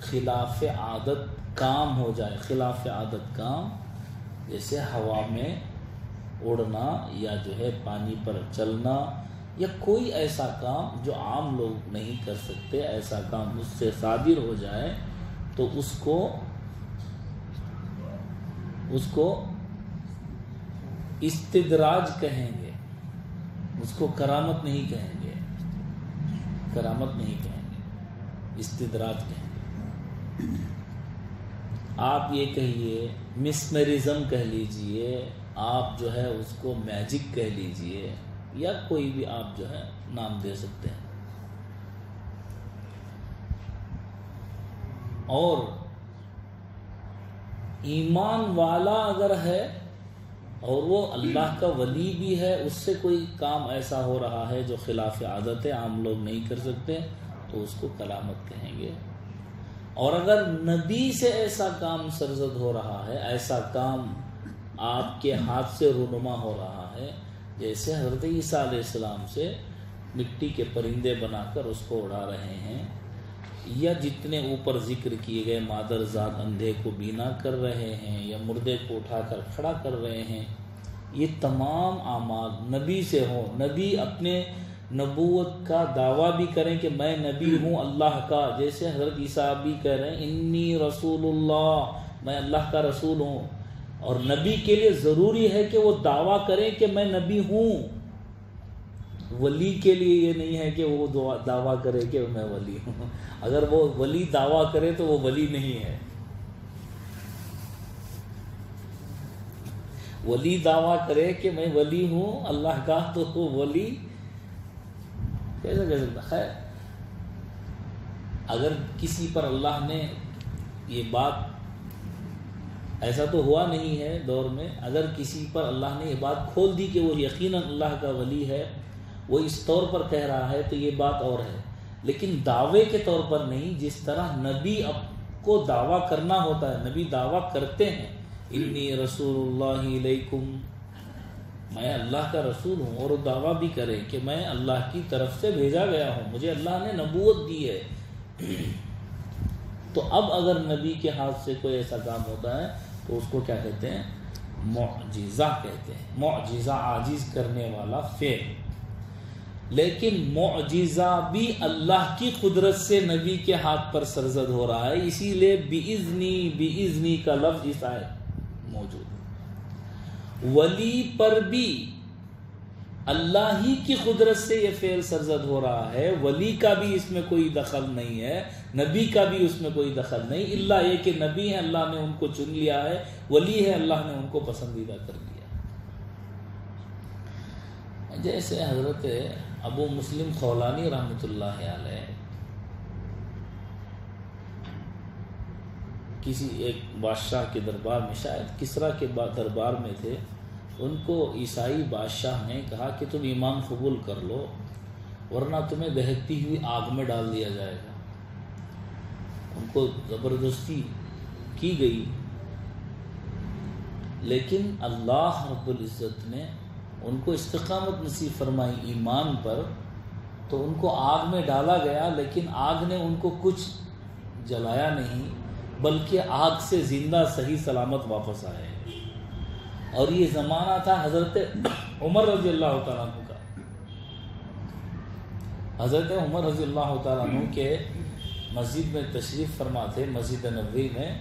Speaker 1: خلاف عادت کام ہو جائے، خلاف عادت کام جیسے ہوا میں اڑنا یا جو ہے پانی پر چلنا یا کوئی ایسا کام جو عام لوگ نہیں کر سکتے، ایسا کام اس سے صادر ہو جائے تو اس کو استدراج کہیں گے، اس کو کرامت نہیں کہیں گے، کرامت نہیں کہیں گے، استدراج کہیں گے۔ آپ یہ کہیے مسمرزم کہہ لیجئے، آپ جو ہے اس کو میجک کہہ لیجئے، یا کوئی بھی آپ جو ہے نام دے سکتے ہیں۔ اور ایمان والا اگر ہے اور وہ اللہ کا ولی بھی ہے، اس سے کوئی کام ایسا ہو رہا ہے جو خلاف عادت ہے، عام لوگ نہیں کر سکتے، تو اس کو کرامت کہیں گے۔ اور اگر نبی سے ایسا کام سرزد ہو رہا ہے، ایسا کام آپ کے ہاتھ سے رونما ہو رہا ہے، جیسے حضرت عیسیٰ علیہ السلام سے مٹی کے پرندے بنا کر اس کو اڑا رہے ہیں، یا جتنے اوپر ذکر کیے گئے مادر ذات اندھے کو بینا کر رہے ہیں، یا مردے کو اٹھا کر کھڑا کر رہے ہیں، یہ تمام اعمال نبی سے ہوں، نبی اپنے نبوت کا دعویٰ بھی کریں کہ میں نبی ہوں اللہ کا، جیسے حضرت عیسیٰ بھی کہہ رہے ہیں انی رسول اللہ، میں اللہ کا رسول ہوں، اور نبی کے لیے ضروری ہے کہ وہ دعویٰ کریں کہ میں نبی ہوں۔ ولی کے لیے یہ نہیں ہے کہ وہ دعویٰ کرے کہ میں ولی ہوں، اگر وہ ولی دعویٰ کرے تو وہ ولی نہیں ہے۔ ولی دعویٰ کرے کہ میں ولی ہوں اللہ کا تو وہ ولی کیسے کہہ سکتا؟ خیر، اگر کسی پر اللہ نے یہ بات، ایسا تو ہوا نہیں ہے دور میں، اگر کسی پر اللہ نے یہ بات کھول دی کہ وہ یقیناً اللہ کا ولی ہے، وہ اس طور پر کہہ رہا ہے تو یہ بات اور ہے، لیکن دعوے کے طور پر نہیں۔ جس طرح نبی کو دعویٰ کرنا ہوتا ہے، نبی دعویٰ کرتے ہیں انی رسول اللہ علیکم، میں اللہ کا رسول ہوں، اور وہ دعویٰ بھی کرے کہ میں اللہ کی طرف سے بھیجا گیا ہوں، مجھے اللہ نے نبوت دی ہے۔ تو اب اگر نبی کے ہاتھ سے کوئی ایسا کام ہوتا ہے تو اس کو کیا کہتے ہیں؟ معجزہ کہتے ہیں۔ معجزہ عاجز کرنے والا فعل، لیکن معجزہ بھی اللہ کی قدرت سے نبی کے ہاتھ پر سرزد ہو رہا ہے، اسی لیے بِإِذْنِی کا لفظ اس آیت موجود ہے۔ ولی پر بھی اللہ ہی کی قدرت سے یہ فعل سرزد ہو رہا ہے، ولی کا بھی اس میں کوئی دخل نہیں ہے، نبی کا بھی اس میں کوئی دخل نہیں، الا یہ کہ نبی ہے اللہ نے ان کو چن لیا ہے، ولی ہے اللہ نے ان کو پسندیدہ کر لیا۔ جیسے حضرت ابو مسلم خولانی رحمۃ اللہ علیہ کسی ایک بادشاہ کے دربار میں، شاید کسریٰ کے دربار میں تھے، ان کو عیسائی بادشاہ نے کہا کہ تم ایمان قبول کر لو ورنہ تمہیں دہکتی ہوئی آگ میں ڈال دیا جائے گا۔ ان کو زبردستی کی گئی، لیکن اللہ رب العزت نے ان کو استقامت نصیب فرمائی ایمان پر، تو ان کو آگ میں ڈالا گیا، لیکن آگ نے ان کو کچھ جلایا نہیں، بلکہ آگ سے زندہ صحیح سلامت واپس آئے۔ اور یہ زمانہ تھا حضرت عمر رضی اللہ تعالیٰ عنہ کا۔ حضرت عمر رضی اللہ تعالیٰ عنہ کے مسجد میں تشریف فرما تھے، مسجد نبوی میں،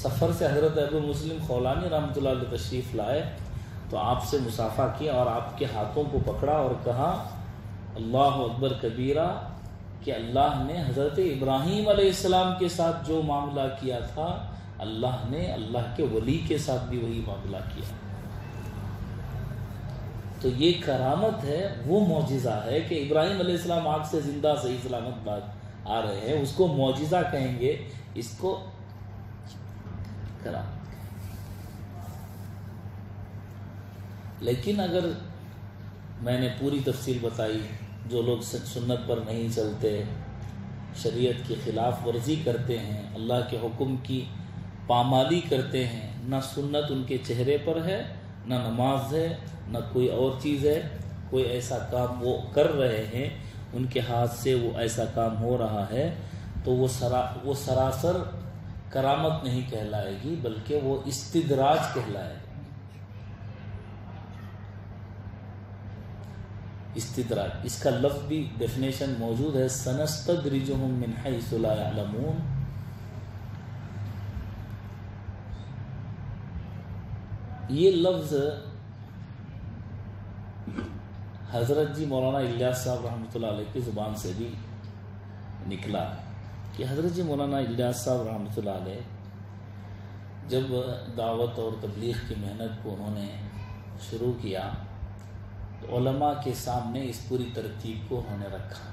Speaker 1: سفر سے حضرت ابو مسلم خولانی رحمۃ اللہ علیہ تشریف لائے تو آپ سے مصافحہ کیا اور آپ کے ہاتھوں کو پکڑا اور کہا اللہ اکبر کبیرہ، کہ اللہ نے حضرت ابراہیم علیہ السلام کے ساتھ جو معاملہ کیا تھا، اللہ نے اللہ کے ولی کے ساتھ بھی وہی معاملہ کیا۔ تو یہ کرامت ہے، وہ معجزہ ہے کہ ابراہیم علیہ السلام آگ سے زندہ صحیح سلامت بات آ رہے ہیں، اس کو معجزہ کہیں گے، اس کو کرامت۔ لیکن اگر میں نے پوری تفصیل بتائی، جو لوگ سنت پر نہیں چلتے، شریعت کی خلاف ورزی کرتے ہیں، اللہ کے حکم کی پامالی کرتے ہیں، نہ سنت ان کے چہرے پر ہے، نہ نماز ہے، نہ کوئی اور چیز ہے، کوئی ایسا کام وہ کر رہے ہیں، ان کے ہاتھ سے وہ ایسا کام ہو رہا ہے، تو وہ سراسر کرامت نہیں کہلائے گی، بلکہ وہ استدراج کہلائے گی۔ استدراج، اس کا لفظ بھی ڈیفینیشن موجود ہے، سنستدرجہم من حیث لا یعلمون۔ یہ لفظ حضرت جی مولانا الیاس صاحب رحمۃ اللہ علیہ کی زبان سے بھی نکلا کہ حضرت جی مولانا الیاس صاحب رحمۃ اللہ علیہ جب دعوت اور تبلیغ کی محنت کو انہوں نے شروع کیا تو علماء کے سامنے اس پوری ترتیب کو انہوں نے رکھا،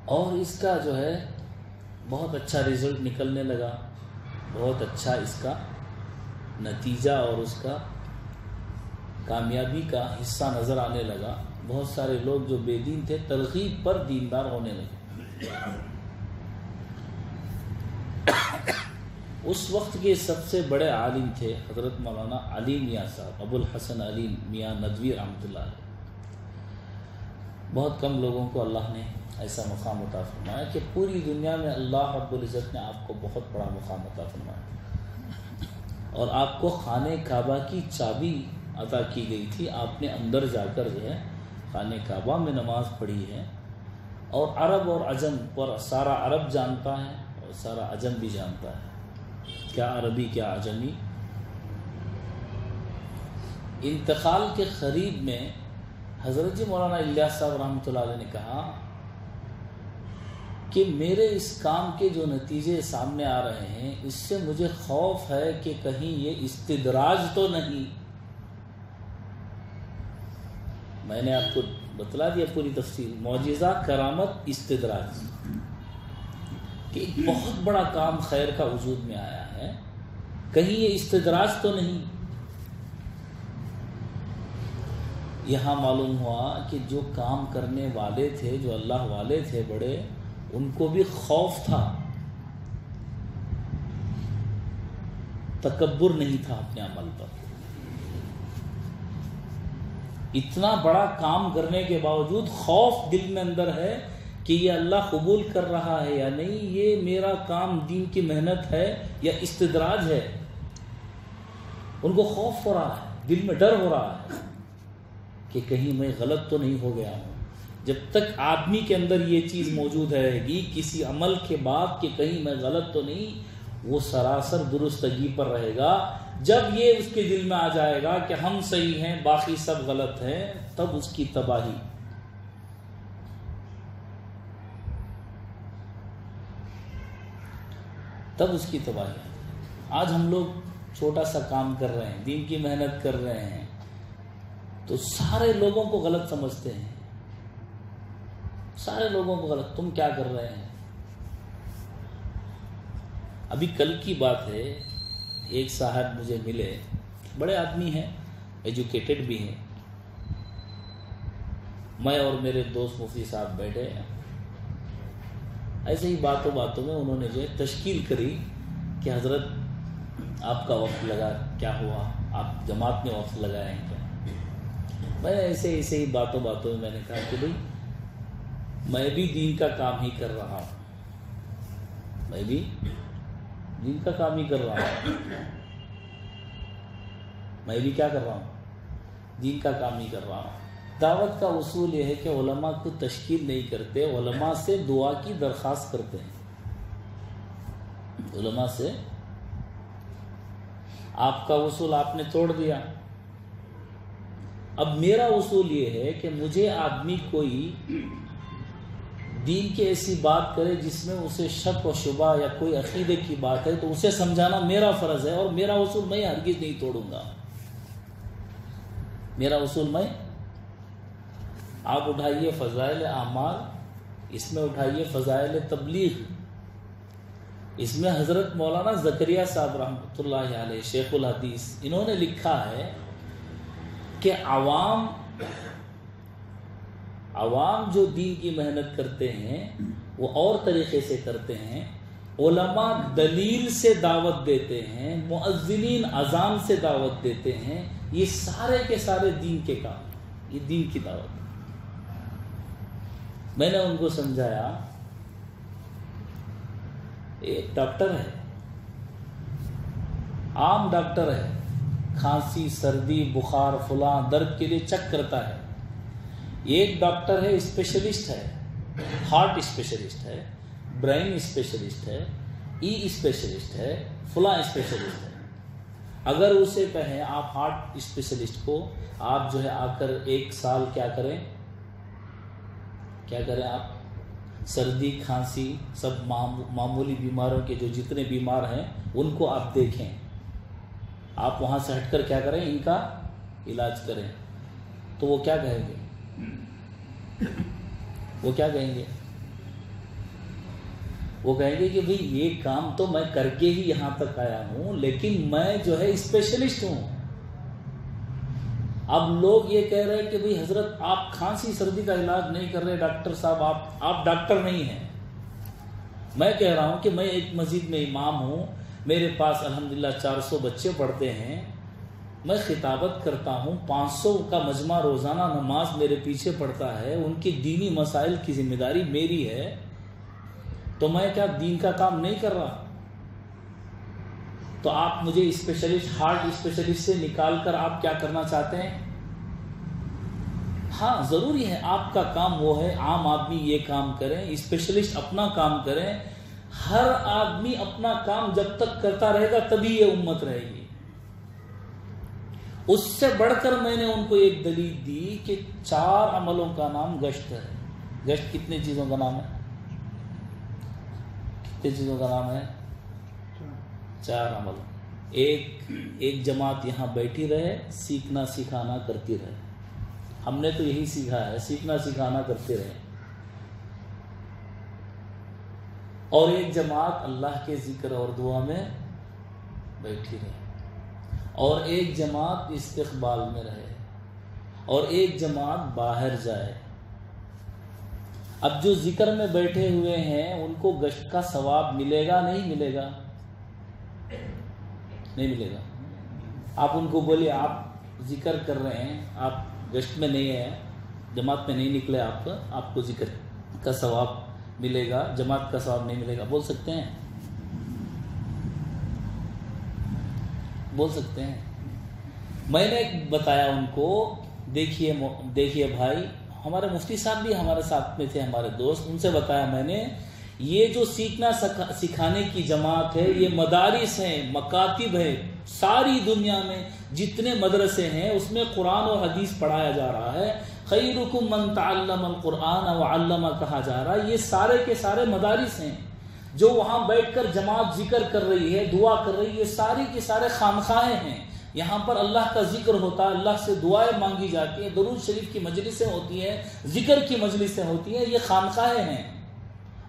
Speaker 1: اور اس کا جو ہے بہت اچھا رزلٹ نکلنے لگا، بہت اچھا اس کا نتیجہ اور اس کا کامیابی کا حصہ نظر آنے لگا۔ بہت سارے لوگ جو بے دین تھے ترغیب پر دیندار ہونے لگے۔ اس وقت کے سب سے بڑے عالم تھے حضرت مولانا علی میاں صاحب، ابو الحسن علی میاں ندوی رحمۃ اللہ علیہ۔ بہت کم لوگوں کو اللہ نے ایسا مقام عطا فرمایا کہ پوری دنیا میں اللہ رب العزت نے آپ کو بہت بڑا مقام عطا فرمایا۔ اور آپ کو خانہ کعبہ کی چابی عطا کی گئی تھی، آپ نے اندر جا کر جو ہے خانہ کعبہ میں نماز پڑھی ہے، اور عرب اور عجم پر سارا عرب جانتا ہے اور سارا عجم بھی جانتا ہے، کیا عربی کیا عجمی۔ انتقال کے قریب میں حضرت جی مولانا الیاس صاحب رحمۃ اللہ علیہ نے کہا کہ میرے اس کام کے جو نتیجے سامنے آ رہے ہیں اس سے مجھے خوف ہے کہ کہیں یہ استدراج تو نہیں۔ میں نے آپ کو بتلا دیا پوری تفصیل، معجزہ، کرامت، استدراج، کہ ایک بہت بڑا کام خیر کا وجود میں آیا ہے، کہیں یہ استدراج تو نہیں۔ یہاں معلوم ہوا کہ جو کام کرنے والے تھے، جو اللہ والے تھے بڑے، ان کو بھی خوف تھا، تکبر نہیں تھا اپنے عمل پر۔ اتنا بڑا کام کرنے کے باوجود خوف دل میں اندر ہے کہ یہ اللہ قبول کر رہا ہے یا نہیں، یہ میرا کام دین کی محنت ہے یا استدراج ہے۔ ان کو خوف ہو رہا ہے، دل میں ڈر ہو رہا ہے کہ کہیں میں غلط تو نہیں ہو گیا ہوں۔ جب تک آدمی کے اندر یہ چیز موجود رہے گی کسی عمل کے بعد کہ کہیں میں غلط تو نہیں، وہ سراسر درستگی پر رہے گا۔ جب یہ اس کے دل میں آ جائے گا کہ ہم صحیح ہیں باقی سب غلط ہیں، تب اس کی تباہی۔ تب اس کی تباہی۔ آج ہم لوگ چھوٹا سا کام کر رہے ہیں، دین کی محنت کر رہے ہیں، تو سارے لوگوں کو غلط سمجھتے ہیں، سارے لوگوں کو غلط، تم کیا کر رہے ہیں۔ ابھی کل کی بات ہے، ایک صاحب مجھے ملے، بڑے آدمی ہیں، ایجوکیٹڈ بھی ہیں، میں اور میرے دوست مفتی صاحب بیٹھے ہیں، ایسے ہی باتوں باتوں میں انہوں نے جو ہے تشکیل کری کہ حضرت آپ کا وقت لگا، کیا ہوا، آپ جماعت میں وقت لگائے ہیں کیا۔ میں ایسے ہی باتوں باتوں میں نے کہا کہ بھئی میں بھی دین کا کام ہی کر رہا ہوں، میں بھی دین کا کام ہی کر رہا ہوں، میں بھی کیا کر رہا ہوں، دین کا کام ہی کر رہا ہوں۔ دعوت کا اصول یہ ہے کہ علماء کو تشکیل نہیں کرتے، علماء سے دعا کی درخواست کرتے ہیں، علماء سے۔ آپ کا اصول آپ نے توڑ دیا۔ اب میرا اصول یہ ہے کہ مجھے آدمی کوئی دین کی ایسی بات کرے جس میں اسے شک و شبہ یا کوئی عقیدے کی بات ہے تو اسے سمجھانا میرا فرض ہے، اور میرا اصول میں ہرگز نہیں توڑوں گا۔ میرا اصول میں، آپ اٹھائیے فضائل اعمال، اس میں اٹھائیے فضائل تبلیغ، اس میں حضرت مولانا زکریا صاحب رحمۃ اللہ علیہ شیخ الحدیث، انہوں نے لکھا ہے کہ عوام جو دین کی محنت کرتے ہیں وہ اور طریقے سے کرتے ہیں، علماء دلیل سے دعوت دیتے ہیں، مؤذنین اذان سے دعوت دیتے ہیں، یہ سارے کے سارے دین کے کام، یہ دین کی دعوت۔ میں نے ان کو سمجھایا، ایک ڈاکٹر ہے، عام ڈاکٹر ہے، کھانسی، سردی، بخار، فلاں درد کے لیے چیک کرتا ہے۔ ایک ڈاکٹر ہے، اسپیشلسٹ ہے، ہارٹ اسپیشلسٹ ہے، برین اسپیشلسٹ ہے، ای اسپیشلسٹ ہے، فلاں اسپیشلسٹ ہے۔ اگر اسے کہیں آپ ہارٹ اسپیشلسٹ کو آپ جو ہے آ کر ایک سال کیا کریں آپ، سردی، کھانسی، سب معمولی بیماروں کے جو جتنے بیمار ہیں ان کو آپ دیکھیں، آپ وہاں سے ہٹ کر کیا کریں، ان کا علاج کریں، تو وہ کیا کہیں گے، وہ کیا کہیں گے، وہ کہیں گے کہ بھئی یہ کام تو میں کر کے ہی یہاں تک آیا ہوں، لیکن میں جو ہے اسپیشلسٹ ہوں۔ اب لوگ یہ کہہ رہے ہیں کہ بھئی حضرت آپ کھانسی سردی کا علاج نہیں کر رہے، ڈاکٹر صاحب آپ ڈاکٹر نہیں ہیں۔ میں کہہ رہا ہوں کہ میں ایک مسجد میں امام ہوں، میرے پاس الحمدللہ 400 بچے پڑھتے ہیں، میں خطابت کرتا ہوں، 500 کا مجمع روزانہ نماز میرے پیچھے پڑھتا ہے، ان کی دینی مسائل کی ذمہ داری میری ہے، تو میں کیا دین کا کام نہیں کر رہا؟ تو آپ مجھے اسپیشلسٹ ہارٹ اسپیشلسٹ سے نکال کر آپ کیا کرنا چاہتے ہیں؟ ہاں ضروری ہے، آپ کا کام وہ ہے، عام آدمی یہ کام کریں، اسپیشلسٹ اپنا کام کریں. ہر آدمی اپنا کام جب تک کرتا رہے گا تبھی یہ امت رہے گی. اس سے بڑھ کر میں نے ان کو ایک دلیل دی کہ 4 عملوں کا نام گشت ہے. گشت کتنے چیزوں کا نام ہے؟ کتنے چیزوں کا نام ہے؟ 4 عمل. ایک جماعت یہاں بیٹھی رہے، سیکھنا سکھانا کرتی رہے. ہم نے تو یہی سیکھا ہے، سیکھنا سکھانا کرتے رہے. اور ایک جماعت اللہ کے ذکر اور دعا میں بیٹھی رہے. اور ایک جماعت استقبال میں رہے. اور ایک جماعت باہر جائے. اب جو ذکر میں بیٹھے ہوئے ہیں ان کو گشت کا ثواب ملے گا نہیں ملے گا؟ نہیں ملے گا. آپ ان کو بولیے آپ ذکر کر رہے ہیں، آپ گشت میں نہیں ہیں، جماعت میں نہیں نکلے، آپ کو ذکر کا ثواب ملے گا، جماعت کا ثواب نہیں ملے گا، بول سکتے ہیں؟ بول سکتے ہیں؟ میں نے بتایا ان کو، دیکھیے بھائی، ہمارے مفتی صاحب بھی ہمارے ساتھ میں تھے، ہمارے دوست، ان سے بتایا میں نے، یہ جو سیکھنا سکھانے کی جماعت ہے یہ مدارس ہیں، مکاتب ہے. ساری دنیا میں جتنے مدرسے ہیں اس میں قرآن اور حدیث پڑھایا جا رہا ہے. خیرکم من تعلم القرآن وعلمہ کہا جا رہا ہے. یہ سارے کے سارے مدارس ہیں. جو وہاں بیٹھ کر جماعت ذکر کر رہی ہے، دعا کر رہی ہے، یہ ساری کے سارے خانقاہیں ہیں. یہاں پر اللہ کا ذکر ہوتا ہے، اللہ سے دعائیں مانگی جاتی ہیں، درود شریف کی مجلسیں ہوتی ہیں، ذکر کی مجلسیں ہوتی ہیں. یہ خانقاہیں ہیں.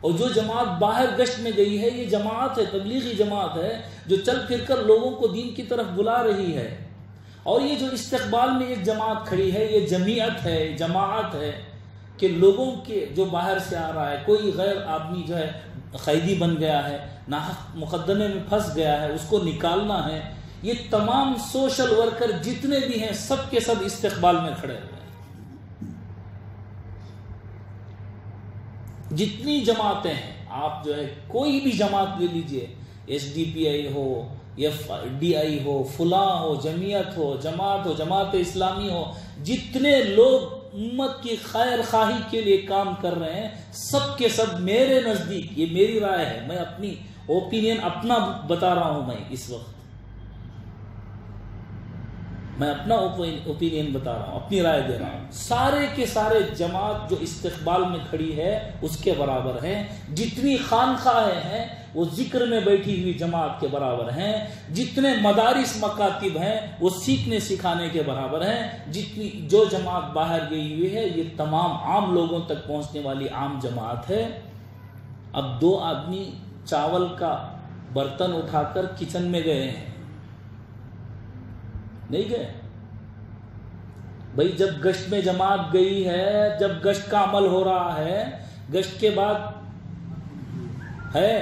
Speaker 1: اور جو جماعت باہر گشت میں گئی ہے یہ جماعت ہے، تبلیغی جماعت ہے، جو چل پھر کر لوگوں کو دین کی طرف بلا رہی ہے. اور یہ جو استقبال میں ایک جماعت کھڑی ہے یہ جمعیت ہے، جماعت ہے کہ لوگوں کے جو باہر سے آ رہا ہے، کوئی غیر آدمی جو ہے قیدی بن گیا ہے، ناحق مقدمے میں پھنس گیا ہے، اس کو نکالنا ہے. یہ تمام سوشل ورکر جتنے بھی ہیں سب کے سب استقبال میں کھڑے ہوئے ہیں. جتنی جماعتیں ہیں، آپ جو ہے کوئی بھی جماعت لے لیجئے، ایس ڈی پی آئی ہو، ایف ڈی آئی ہو، فلاں ہو، جمعیت ہو، جماعت ہو، جماعت اسلامی ہو، جتنے لوگ امت کی خیر خواہی کے لیے کام کر رہے ہیں سب کے سب میرے نزدیک، یہ میری رائے ہے، میں اپنی اوپینین اپنا بتا رہا ہوں. میں اس وقت میں اپنا اوپینین بتا رہا ہوں، اپنی رائے دے رہا ہوں. سارے کے سارے جماعت جو استقبال میں کھڑی ہے اس کے برابر ہیں. جتنی خانقاہیں ہیں وہ ذکر میں بیٹھی ہوئی جماعت کے برابر ہیں. جتنے مدارس مکاتب ہیں وہ سیکھنے سکھانے کے برابر ہیں. جتنی جو جماعت باہر گئی ہوئی ہے یہ تمام عام لوگوں تک پہنچنے والی عام جماعت ہے. اب 2 آدمی چاول کا برتن اٹھا کر کچن میں گئے ہیں، نہیں گئے بھائی. جب گشت میں جماعت گئی ہے، جب گشت کا عمل ہو رہا ہے، گشت کے بعد ہے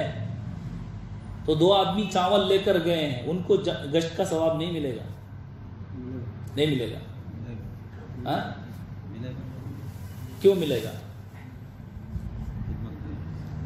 Speaker 1: تو 2 آدمی چاول لے کر گئے ہیں، ان کو گشت کا ثواب نہیں ملے گا؟ نہیں ملے گا. ہاں کیوں ملے گا؟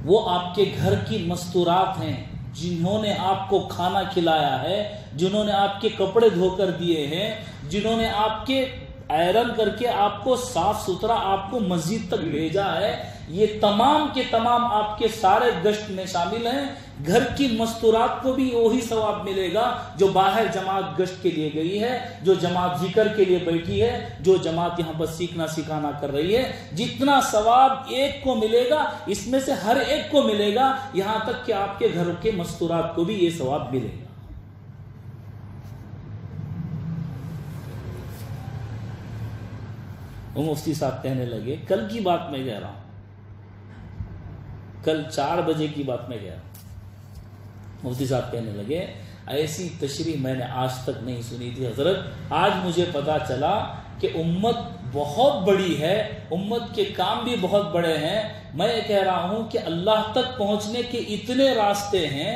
Speaker 1: وہ آپ کے گھر کی مستورات ہیں، جنہوں نے آپ کو کھانا کھلایا ہے، جنہوں نے آپ کے کپڑے دھو کر دیے ہیں، جنہوں نے آپ کے آئرن کر کے آپ کو صاف ستھرا آپ کو مسجد تک بھیجا ہے. یہ تمام کے تمام آپ کے سارے گشت میں شامل ہیں. گھر کی مستورات کو بھی وہی ثواب ملے گا جو باہر جماعت گشت کے لیے گئی ہے، جو جماعت ذکر کے لیے بیٹھی ہے، جو جماعت یہاں پر سیکھنا سکھانا کر رہی ہے. جتنا ثواب ایک کو ملے گا اس میں سے ہر ایک کو ملے گا، یہاں تک کہ آپ کے گھر کے مستورات کو بھی یہ ثواب ملے گا. وہ مفتی صاحب کہنے لگے، کل کی بات میں کہہ رہا ہوں، کل 4 بجے کی بات میں کہہ رہا ہوں. مفتی صاحب کہنے لگے ایسی تشریح میں نے آج تک نہیں سنی تھی حضرت. آج مجھے پتا چلا کہ امت بہت بڑی ہے، امت کے کام بھی بہت بڑے ہیں. میں کہہ رہا ہوں کہ اللہ تک پہنچنے کے اتنے راستے ہیں،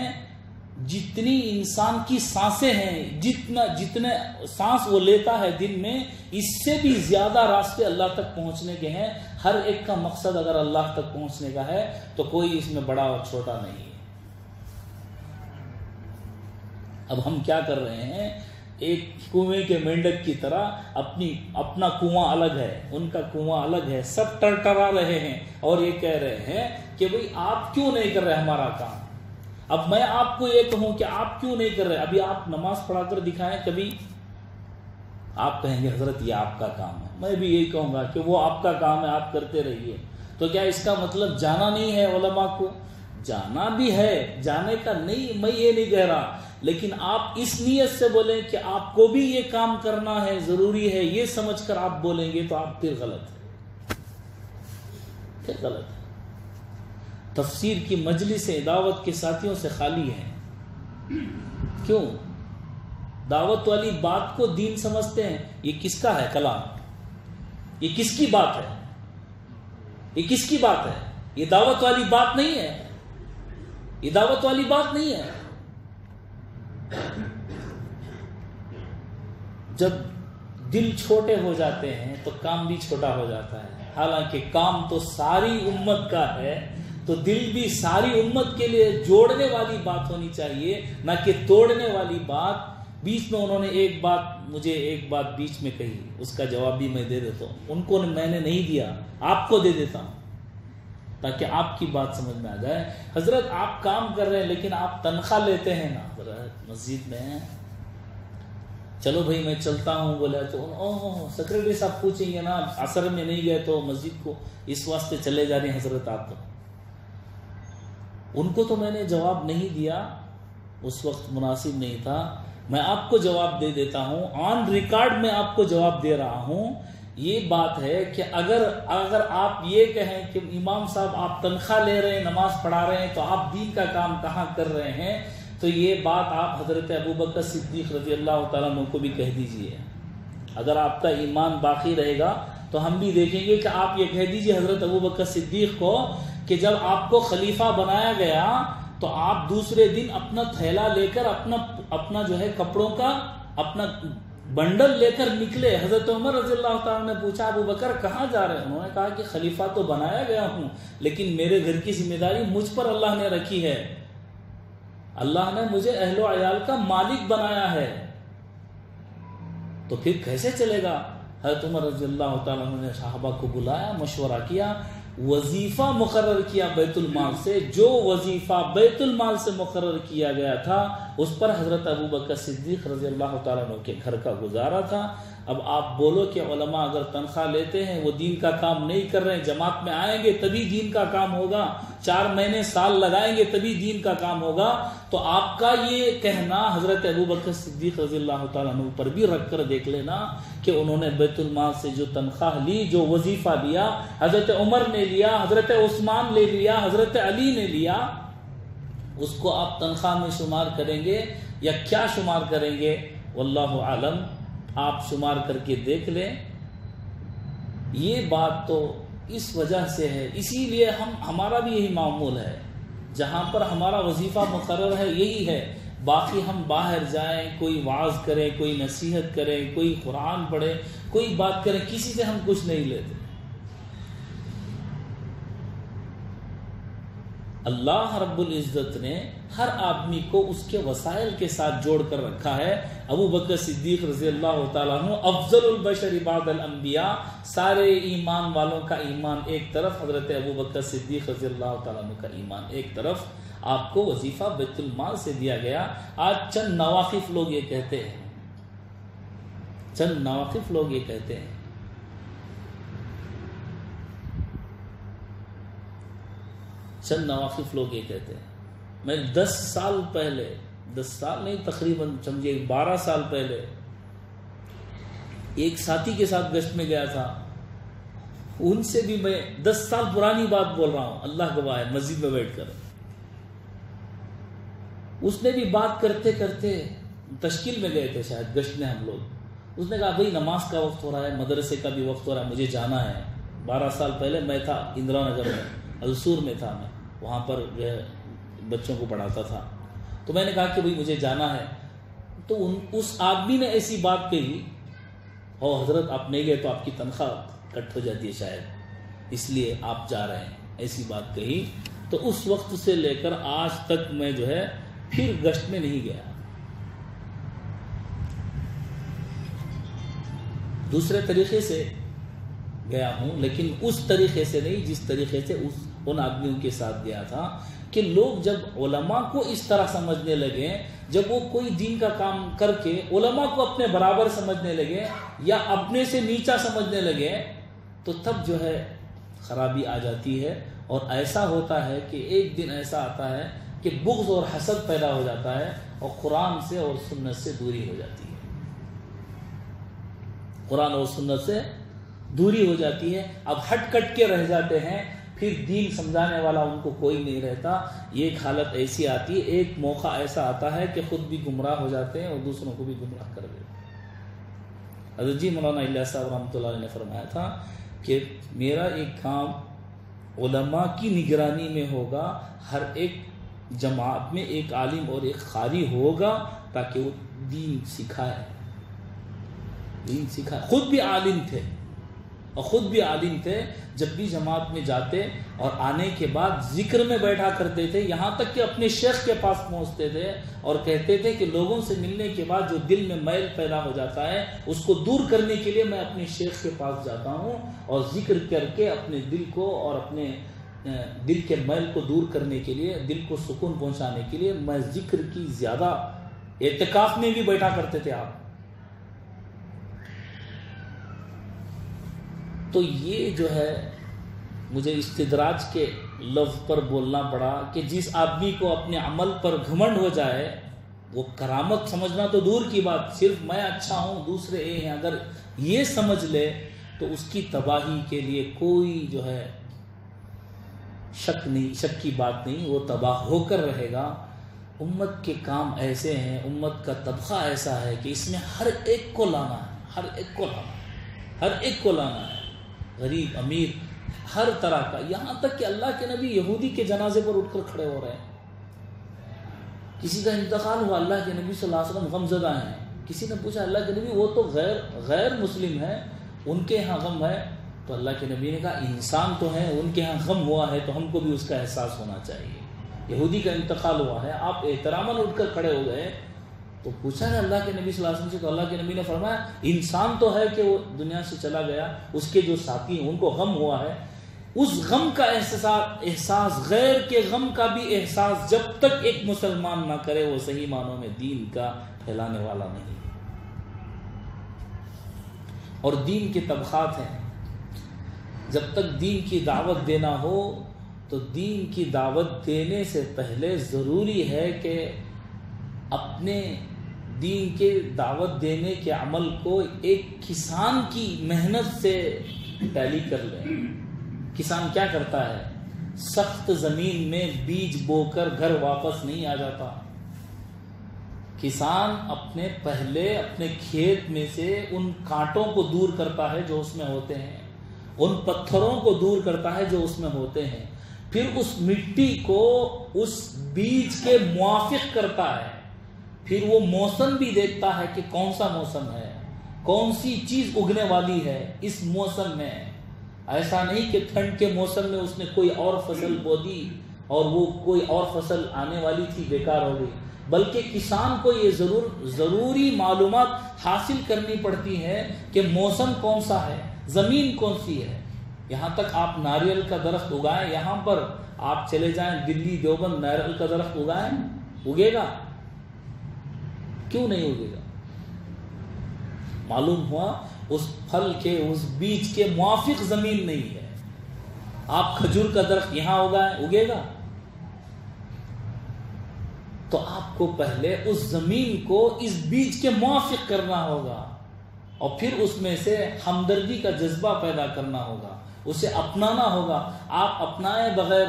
Speaker 1: جتنی انسان کی سانسیں ہیں، جتنے سانس وہ لیتا ہے دن میں، اس سے بھی زیادہ راستے اللہ تک پہنچنے کے ہیں. ہر ایک کا مقصد اگر اللہ تک پہنچنے کا ہے تو کوئی اس میں بڑا اور چھوٹا نہیں ہے. اب ہم کیا کر رہے ہیں، ایک کنویں کے مینڈک کی طرح اپنا کنواں الگ ہے، ان کا کنواں الگ ہے، سب ٹرٹرا رہے ہیں اور یہ کہہ رہے ہیں کہ بھئی آپ کیوں نہیں کر رہے ہمارا کام۔ اب میں آپ کو یہ کہوں کہ آپ کیوں نہیں کر رہے، ابھی آپ نماز پڑھا کر دکھائیں کبھی، آپ کہیں گے حضرت یہ آپ کا کام ہے، میں بھی یہی کہوں گا کہ وہ آپ کا کام ہے، آپ کرتے رہیے۔ تو کیا اس کا مطلب جانا نہیں ہے علماء کو؟ جانا بھی ہے، جانے کا نہیں، میں یہ نہیں کہہ رہا، لیکن آپ اس نیت سے بولیں کہ آپ کو بھی یہ کام کرنا ہے، ضروری ہے، یہ سمجھ کر آپ بولیں گے تو آپ پھر غلط ہے، پھر غلط ہے۔ تفسیر کی مجلسیں دعوت کے ساتھیوں سے خالی ہیں، کیوں؟ دعوت والی بات کو دین سمجھتے ہیں۔ یہ کس کا ہے کلام؟ یہ کس کی بات ہے؟ یہ کس کی بات ہے؟ یہ دعوت والی بات نہیں ہے، یہ دعوت والی بات نہیں ہے۔ جب دل چھوٹے ہو جاتے ہیں تو کام بھی چھوٹا ہو جاتا ہے، حالانکہ کام تو ساری امت کا ہے، تو دل بھی ساری امت کے لیے جوڑنے والی بات ہونی چاہیے، نہ کہ توڑنے والی بات۔ بیچ میں انہوں نے مجھے ایک بات بیچ میں کہی، اس کا جواب بھی میں دے دیتا ہوں، ان کو میں نے نہیں دیا، آپ کو دے دیتا ہوں تاکہ آپ کی بات سمجھ میں آ جائے۔ حضرت آپ کام کر رہے ہیں لیکن آپ تنخواہ لیتے ہیں نا حضرت مسجد میں، چلو بھائی میں چلتا ہوں بولا تو سیکرٹری صاحب پوچھیں گے نا، عصر میں نہیں گئے تو مسجد کو اس واسطے چلے جا رہے ہیں حضرت آپ کو۔ ان کو تو میں نے جواب نہیں دیا، اس وقت مناسب نہیں تھا، میں آپ کو جواب دے دیتا ہوں، آن ریکارڈ میں آپ کو جواب دے رہا ہوں۔ یہ بات ہے کہ اگر آپ یہ کہیں کہ امام صاحب آپ تنخواہ لے رہے ہیں، نماز پڑھا رہے ہیں، تو آپ دین کا کام کہاں کر رہے ہیں، تو یہ بات آپ حضرت ابوبکر صدیق رضی اللہ تعالیٰ عنہ کو بھی کہہ دیجئے۔ اگر آپ کا ایمان باقی رہے گا تو ہم بھی دیکھیں گے کہ آپ یہ کہہ دیجئے حضرت ابوبکر صدیق کو کہ جب آپ کو خلیفہ بنایا گیا تو آپ دوسرے دن اپنا تھیلا لے کر اپنا جو ہے کپڑوں کا اپنا بنڈل لے کر نکلے۔ حضرت عمر رضی اللہ تعالیٰ نے پوچھا ابو بکر کہاں جا رہے ہیں؟ انہوں نے کہا کہ خلیفہ تو بنایا گیا ہوں، لیکن میرے گھر کی ذمہ داری مجھ پر اللہ نے رکھی ہے، اللہ نے مجھے اہل و عیال کا مالک بنایا ہے، تو پھر کیسے چلے گا؟ حضرت عمر رضی اللہ تعالیٰ نے صحابہ کو بلایا، مشورہ کیا، وظیفہ مقرر کیا بیت المال سے، جو وظیفہ بیت المال سے مقرر کیا گیا تھا اس پر حضرت ابوبکر صدیق رضی اللہ تعالیٰ عنہ کے گھر کا گزارا تھا۔ اب آپ بولو کہ علماء اگر تنخواہ لیتے ہیں وہ دین کا کام نہیں کر رہے ہیں، جماعت میں آئیں گے تبھی دین کا کام ہوگا، 4 مہینے سال لگائیں گے تبھی دین کا کام ہوگا، تو آپ کا یہ کہنا حضرت ابوبکر صدیق رضی اللہ تعالیٰ عنہ پر بھی رکھ کر دیکھ لینا کہ انہوں نے بیت المال سے جو تنخواہ لی، جو وظیفہ لیا، حضرت عمر نے لیا، حضرت عثمان نے لیا، حضرت علی نے لیا، اس کو آپ تنخواہ میں شمار کریں گے یا کیا شمار کریں گے؟ واللہ عالم، آپ شمار کر کے دیکھ لیں۔ یہ بات تو اس وجہ سے ہے، اسی لیے ہمارا بھی یہی معمول ہے، جہاں پر ہمارا وظیفہ مقرر ہے یہی ہے، باقی ہم باہر جائیں، کوئی وعظ کرے، کوئی نصیحت کرے، کوئی قرآن پڑھے، کوئی بات کرے، کسی سے ہم کچھ نہیں لیتے۔ اللہ رب العزت نے ہر آدمی کو اس کے وسائل کے ساتھ جوڑ کر رکھا ہے۔ ابو بکر صدیق رضی اللہ تعالیٰ عنہ افضل البشر بعد الانبیاء، سارے ایمان والوں کا ایمان ایک طرف، حضرت ابو بکر صدیق رضی اللہ تعالیٰ عنہ کا ایمان ایک طرف، آپ کو وظیفہ بیت المال سے دیا گیا۔ آج چند نواقف لوگ یہ کہتے ہیں، چند نواقف لوگ یہ کہتے ہیں چند نواقف لوگ یہ کہتے ہیں، میں 10 سال پہلے، 10 سال نہیں تقریباً سمجھے 12 سال پہلے ایک ساتھی کے ساتھ گشت میں گیا تھا، ان سے بھی میں 10 سال پرانی بات بول رہا ہوں، اللہ گواہ ہے، مسجد میں بیٹھ کر اس نے بھی بات کرتے کرتے، تشکیل میں گئے تھے شاید گشت میں ہم لوگ، اس نے کہا بھئی نماز کا وقت ہو رہا ہے، مدرسے کا بھی وقت ہو رہا ہے، مجھے جانا ہے۔ 12 سال پہلے میں تھا اندرا نگر میں، السور میں تھا، میں وہاں پر جو ہے بچوں کو پڑھاتا تھا، تو میں نے کہا کہ بھئی مجھے جانا ہے، تو اس آدمی نے ایسی بات کہی، او حضرت آپ نہیں گئے تو آپ کی تنخواہ کٹ ہو جاتی ہے شاید، اس لیے آپ جا رہے ہیں، ایسی بات کہی۔ تو اس وقت سے لے کر آج تک میں جو ہے پھر گشت میں نہیں گیا، دوسرے طریقے سے گیا ہوں، لیکن اس طریقے سے نہیں جس طریقے سے ان آدمیوں کے ساتھ گیا تھا، کہ لوگ جب علماء کو اس طرح سمجھنے لگے، جب وہ کوئی دین کا کام کر کے علماء کو اپنے برابر سمجھنے لگے یا اپنے سے نیچا سمجھنے لگے، تو تب جو ہے خرابی آ جاتی ہے، اور ایسا ہوتا ہے کہ ایک دن ایسا آتا ہے کہ بغض اور حسد پیدا ہو جاتا ہے، اور قرآن سے اور سنت سے دوری ہو جاتی ہے، قرآن اور سنت سے دوری ہو جاتی ہے، اب ہٹ کٹ کے رہ جاتے ہیں، پھر دین سمجھانے والا ان کو کوئی نہیں رہتا۔ یہ ایک حالت ایسی آتی ہے، ایک موقع ایسا آتا ہے کہ خود بھی گمراہ ہو جاتے ہیں اور دوسروں کو بھی گمراہ کر دیتے ہیں۔ حضرت جی مولانا الیاس صاحب رحمۃ اللہ علیہ نے فرمایا تھا کہ میرا ایک کام علماء کی نگرانی میں ہوگا، ہر ایک جماعت میں ایک عالم اور ایک قاری ہوگا تاکہ وہ دین سکھائے، دین سکھائے۔ خود بھی عالم تھے، جب بھی جماعت میں جاتے اور آنے کے بعد ذکر میں بیٹھا کرتے تھے، یہاں تک کہ اپنے شیخ کے پاس پہنچتے تھے اور کہتے تھے کہ لوگوں سے ملنے کے بعد جو دل میں میل پیدا ہو جاتا ہے اس کو دور کرنے کے لیے میں اپنے شیخ کے پاس جاتا ہوں، اور ذکر کر کے اپنے دل کو اور اپنے دل کے میل کو دور کرنے کے لیے، دل کو سکون پہنچانے کے لیے میں ذکر کی زیادہ اعتکاف میں بھی بیٹھا کرتے تھے آپ۔ تو یہ جو ہے مجھے استدراج کے لفظ پر بولنا پڑا کہ جس آدمی کو اپنے عمل پر گھمنڈ ہو جائے، وہ کرامت سمجھنا تو دور کی بات، صرف میں اچھا ہوں دوسرے اے ہیں، اگر یہ سمجھ لے تو اس کی تباہی کے لیے کوئی جو ہے شک کی بات نہیں، وہ تباہ ہو کر رہے گا۔ امت کے کام ایسے ہیں، امت کا طبقہ ایسا ہے کہ اس میں ہر ایک کو لانا ہے، ہر ایک کو لانا ہے، غریب امیر ہر طرح کا، یہاں تک کہ اللہ کے نبی یہودی کے جنازے پر اٹھ کر کھڑے ہو رہے ہیں۔ کسی کا انتقال ہوا، اللہ کے نبی صلی اللہ علیہ وسلم غم زدہ ہیں، کسی نے پوچھا اللہ کے نبی وہ تو غیر مسلم ہے، ان کے ہاں غم ہے، تو اللہ کے نبی نے کہا انسان تو ہیں، ان کے ہاں غم ہوا ہے تو ہم کو بھی اس کا احساس ہونا چاہیے۔ یہودی کا انتقال ہوا ہے، آپ احتراماً اٹھ کر کھڑے ہو گئے، تو پوچھا ہے اللہ کے نبی صلی اللہ علیہ وسلم سے، تو اللہ کے نبی نے فرمایا انسان تو ہے کہ وہ دنیا سے چلا گیا، اس کے جو ساتھی ہیں ان کو غم ہوا ہے، اس غم کا احساس غیر کے غم کا بھی احساس جب تک ایک مسلمان نہ کرے وہ صحیح معنوں میں دین کا پھیلانے والا نہیں۔ اور دین کے طبقات ہیں، جب تک دین کی دعوت دینا ہو تو دین کی دعوت دینے سے پہلے ضروری ہے کہ اپنے دین کے دعوت دینے کے عمل کو ایک کسان کی محنت سے ٹیلی کر لیں۔ کسان کیا کرتا ہے؟ سخت زمین میں بیج بو کر گھر واپس نہیں آ جاتا۔ کسان پہلے اپنے کھیت میں سے ان کانٹوں کو دور کرتا ہے جو اس میں ہوتے ہیں، ان پتھروں کو دور کرتا ہے جو اس میں ہوتے ہیں، پھر اس مٹی کو اس بیج کے موافق کرتا ہے، پھر وہ موسم بھی دیکھتا ہے کہ کون سا موسم ہے، کون سی چیز اگنے والی ہے اس موسم میں۔ ایسا نہیں کہ ٹھنڈ کے موسم میں اس نے کوئی اور فصل بو دی اور وہ کوئی اور فصل آنے والی تھی بیکار ہو گئی، بلکہ کسان کو یہ ضروری معلومات حاصل کرنی پڑتی ہے کہ موسم کون سا ہے، زمین کون سی ہے۔ یہاں تک آپ ناریل کا درخت اگائیں، یہاں پر آپ چلے جائیں دلی دیوبند، ناریل کا درخت اگائیں، اگے گا؟ کیوں نہیں اگے گا؟ معلوم ہوا اس پھل کے اس بیج کے موافق زمین نہیں ہے۔ آپ کھجور کا درخت یہاں اگائیں، اگے گا؟ تو آپ کو پہلے اس زمین کو اس بیج کے موافق کرنا ہوگا، اور پھر اس میں سے ہمدردی کا جذبہ پیدا کرنا ہوگا، اسے اپنانا ہوگا۔ آپ اپنائے بغیر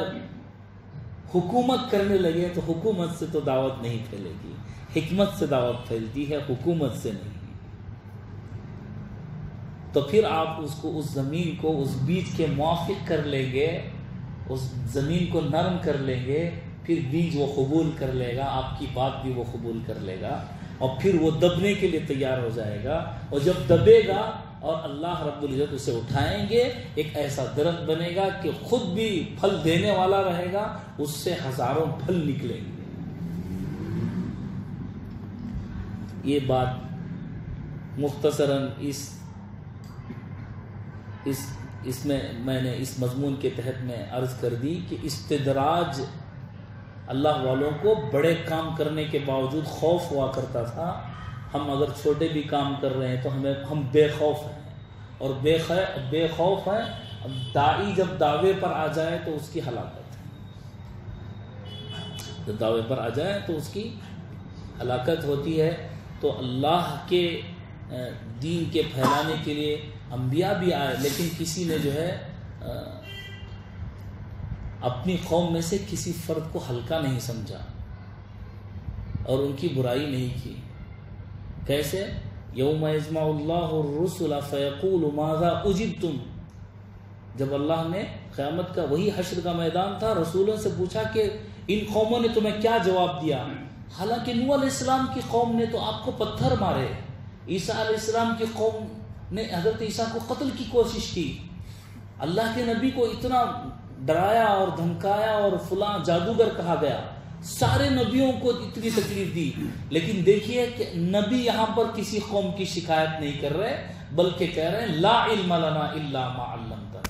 Speaker 1: حکومت کرنے لگے تو حکومت سے تو دعوت نہیں پھیلے گی، حکمت سے دعوت پھیلتی ہے، حکومت سے نہیں۔ تو پھر آپ اس زمین کو اس بیج کے موافق کر لیں گے، اس زمین کو نرم کر لیں گے، پھر بیج وہ قبول کر لے گا، آپ کی بات بھی وہ قبول کر لے گا، اور پھر وہ دبنے کے لیے تیار ہو جائے گا، اور جب دبے گا اور اللہ رب العزت اسے اٹھائیں گے، ایک ایسا درخت بنے گا کہ خود بھی پھل دینے والا رہے گا، اس سے ہزاروں پھل نکلیں گے۔ یہ بات مختصراً اس اس میں نے اس مضمون کے تحت میں عرض کر دی کہ استدراج اللہ والوں کو بڑے کام کرنے کے باوجود خوف ہوا کرتا تھا. ہم اگر چھوٹے بھی کام کر رہے ہیں تو ہم بے خوف ہیں، اور بے خوف ہیں. داعی جب دعوے پر آ جائے تو اس کی ہلاکت ہے، جب دعوے پر آ جائے تو اس کی ہلاکت ہوتی ہے. تو اللہ کے دین کے پھیلانے کے لیے انبیاء بھی آئے، لیکن کسی نے جو ہے اپنی قوم میں سے کسی فرد کو ہلکا نہیں سمجھا اور ان کی برائی نہیں کی. کیسے؟ یوم یجمع اللہ الرسل فیقول ماذا اجبتم. جب اللہ نے قیامت کا، وہی حشر کا میدان تھا، رسولوں سے پوچھا کہ ان قوموں نے تمہیں کیا جواب دیا. حالانکہ نوح علیہ السلام کی قوم نے تو آپ کو پتھر مارے، عیسیٰ علیہ السلام کی قوم نے حضرت عیسیٰ کو قتل کی کوشش کی، اللہ کے نبی کو اتنا ڈرایا اور دھمکایا اور فلاں جادوگر کہا گیا، سارے نبیوں کو اتنی تکلیف دی. لیکن دیکھیے کہ نبی یہاں پر کسی قوم کی شکایت نہیں کر رہے، بلکہ کہہ رہے ہیں لا علم لنا الا ما علمتنا.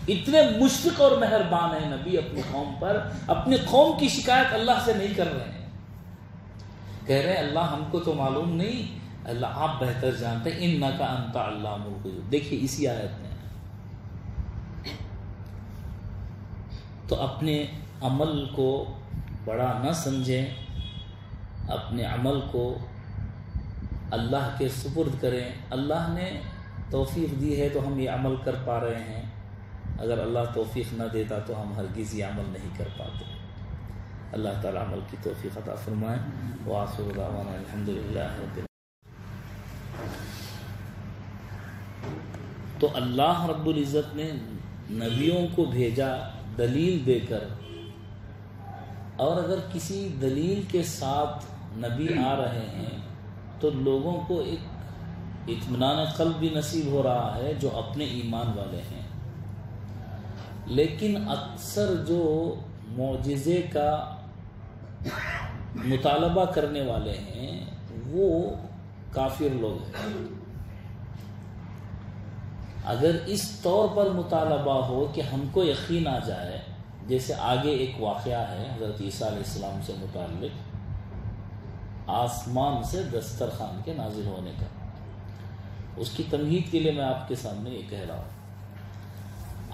Speaker 1: اتنے مشفق اور مہربان ہیں نبی اپنی قوم پر، اپنی قوم کی شکایت اللہ سے نہیں کر رہے ہیں. کہہ رہے ہیں اللہ ہم کو تو معلوم نہیں، اللہ آپ بہتر جانتے ہیں، انک انت علام الغیوب. دیکھیے اسی آیت میں. تو اپنے عمل کو بڑا نہ سمجھیں، اپنے عمل کو اللہ کے سپرد کریں. اللہ نے توفیق دی ہے تو ہم یہ عمل کر پا رہے ہیں، اگر اللہ توفیق نہ دیتا تو ہم ہرگز یہ عمل نہیں کر پاتے. اللہ تعالی عمل کی توفیق عطا فرمائے. وآخر دعوانا الحمدللہ رب العالمین. تو اللہ رب العزت نے نبیوں کو بھیجا دلیل دے کر، اور اگر کسی دلیل کے ساتھ نبی آ رہے ہیں تو لوگوں کو ایک اطمینان قلب بھی نصیب ہو رہا ہے جو اپنے ایمان والے ہیں. لیکن اکثر جو معجزے کا مطالبہ کرنے والے ہیں وہ کافر لوگ ہیں. اگر اس طور پر مطالبہ ہو کہ ہم کو یقین آ جائے، جیسے آگے ایک واقعہ ہے حضرت عیسیٰ علیہ السلام سے متعلق، آسمان سے دسترخوان کے نازل ہونے کا، اس کی تمہید کے لیے میں آپ کے سامنے یہ کہہ رہا ہوں.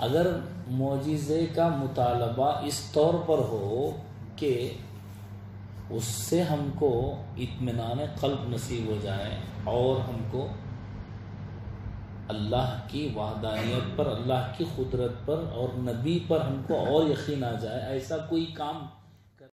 Speaker 1: اگر معجزے کا مطالبہ اس طور پر ہو کہ اس سے ہم کو اطمینان قلب نصیب ہو جائے اور ہم کو اللہ کی وحدانیت پر، اللہ کی قدرت پر اور نبی پر ہم کو اور یقین آ جائے، ایسا کوئی کام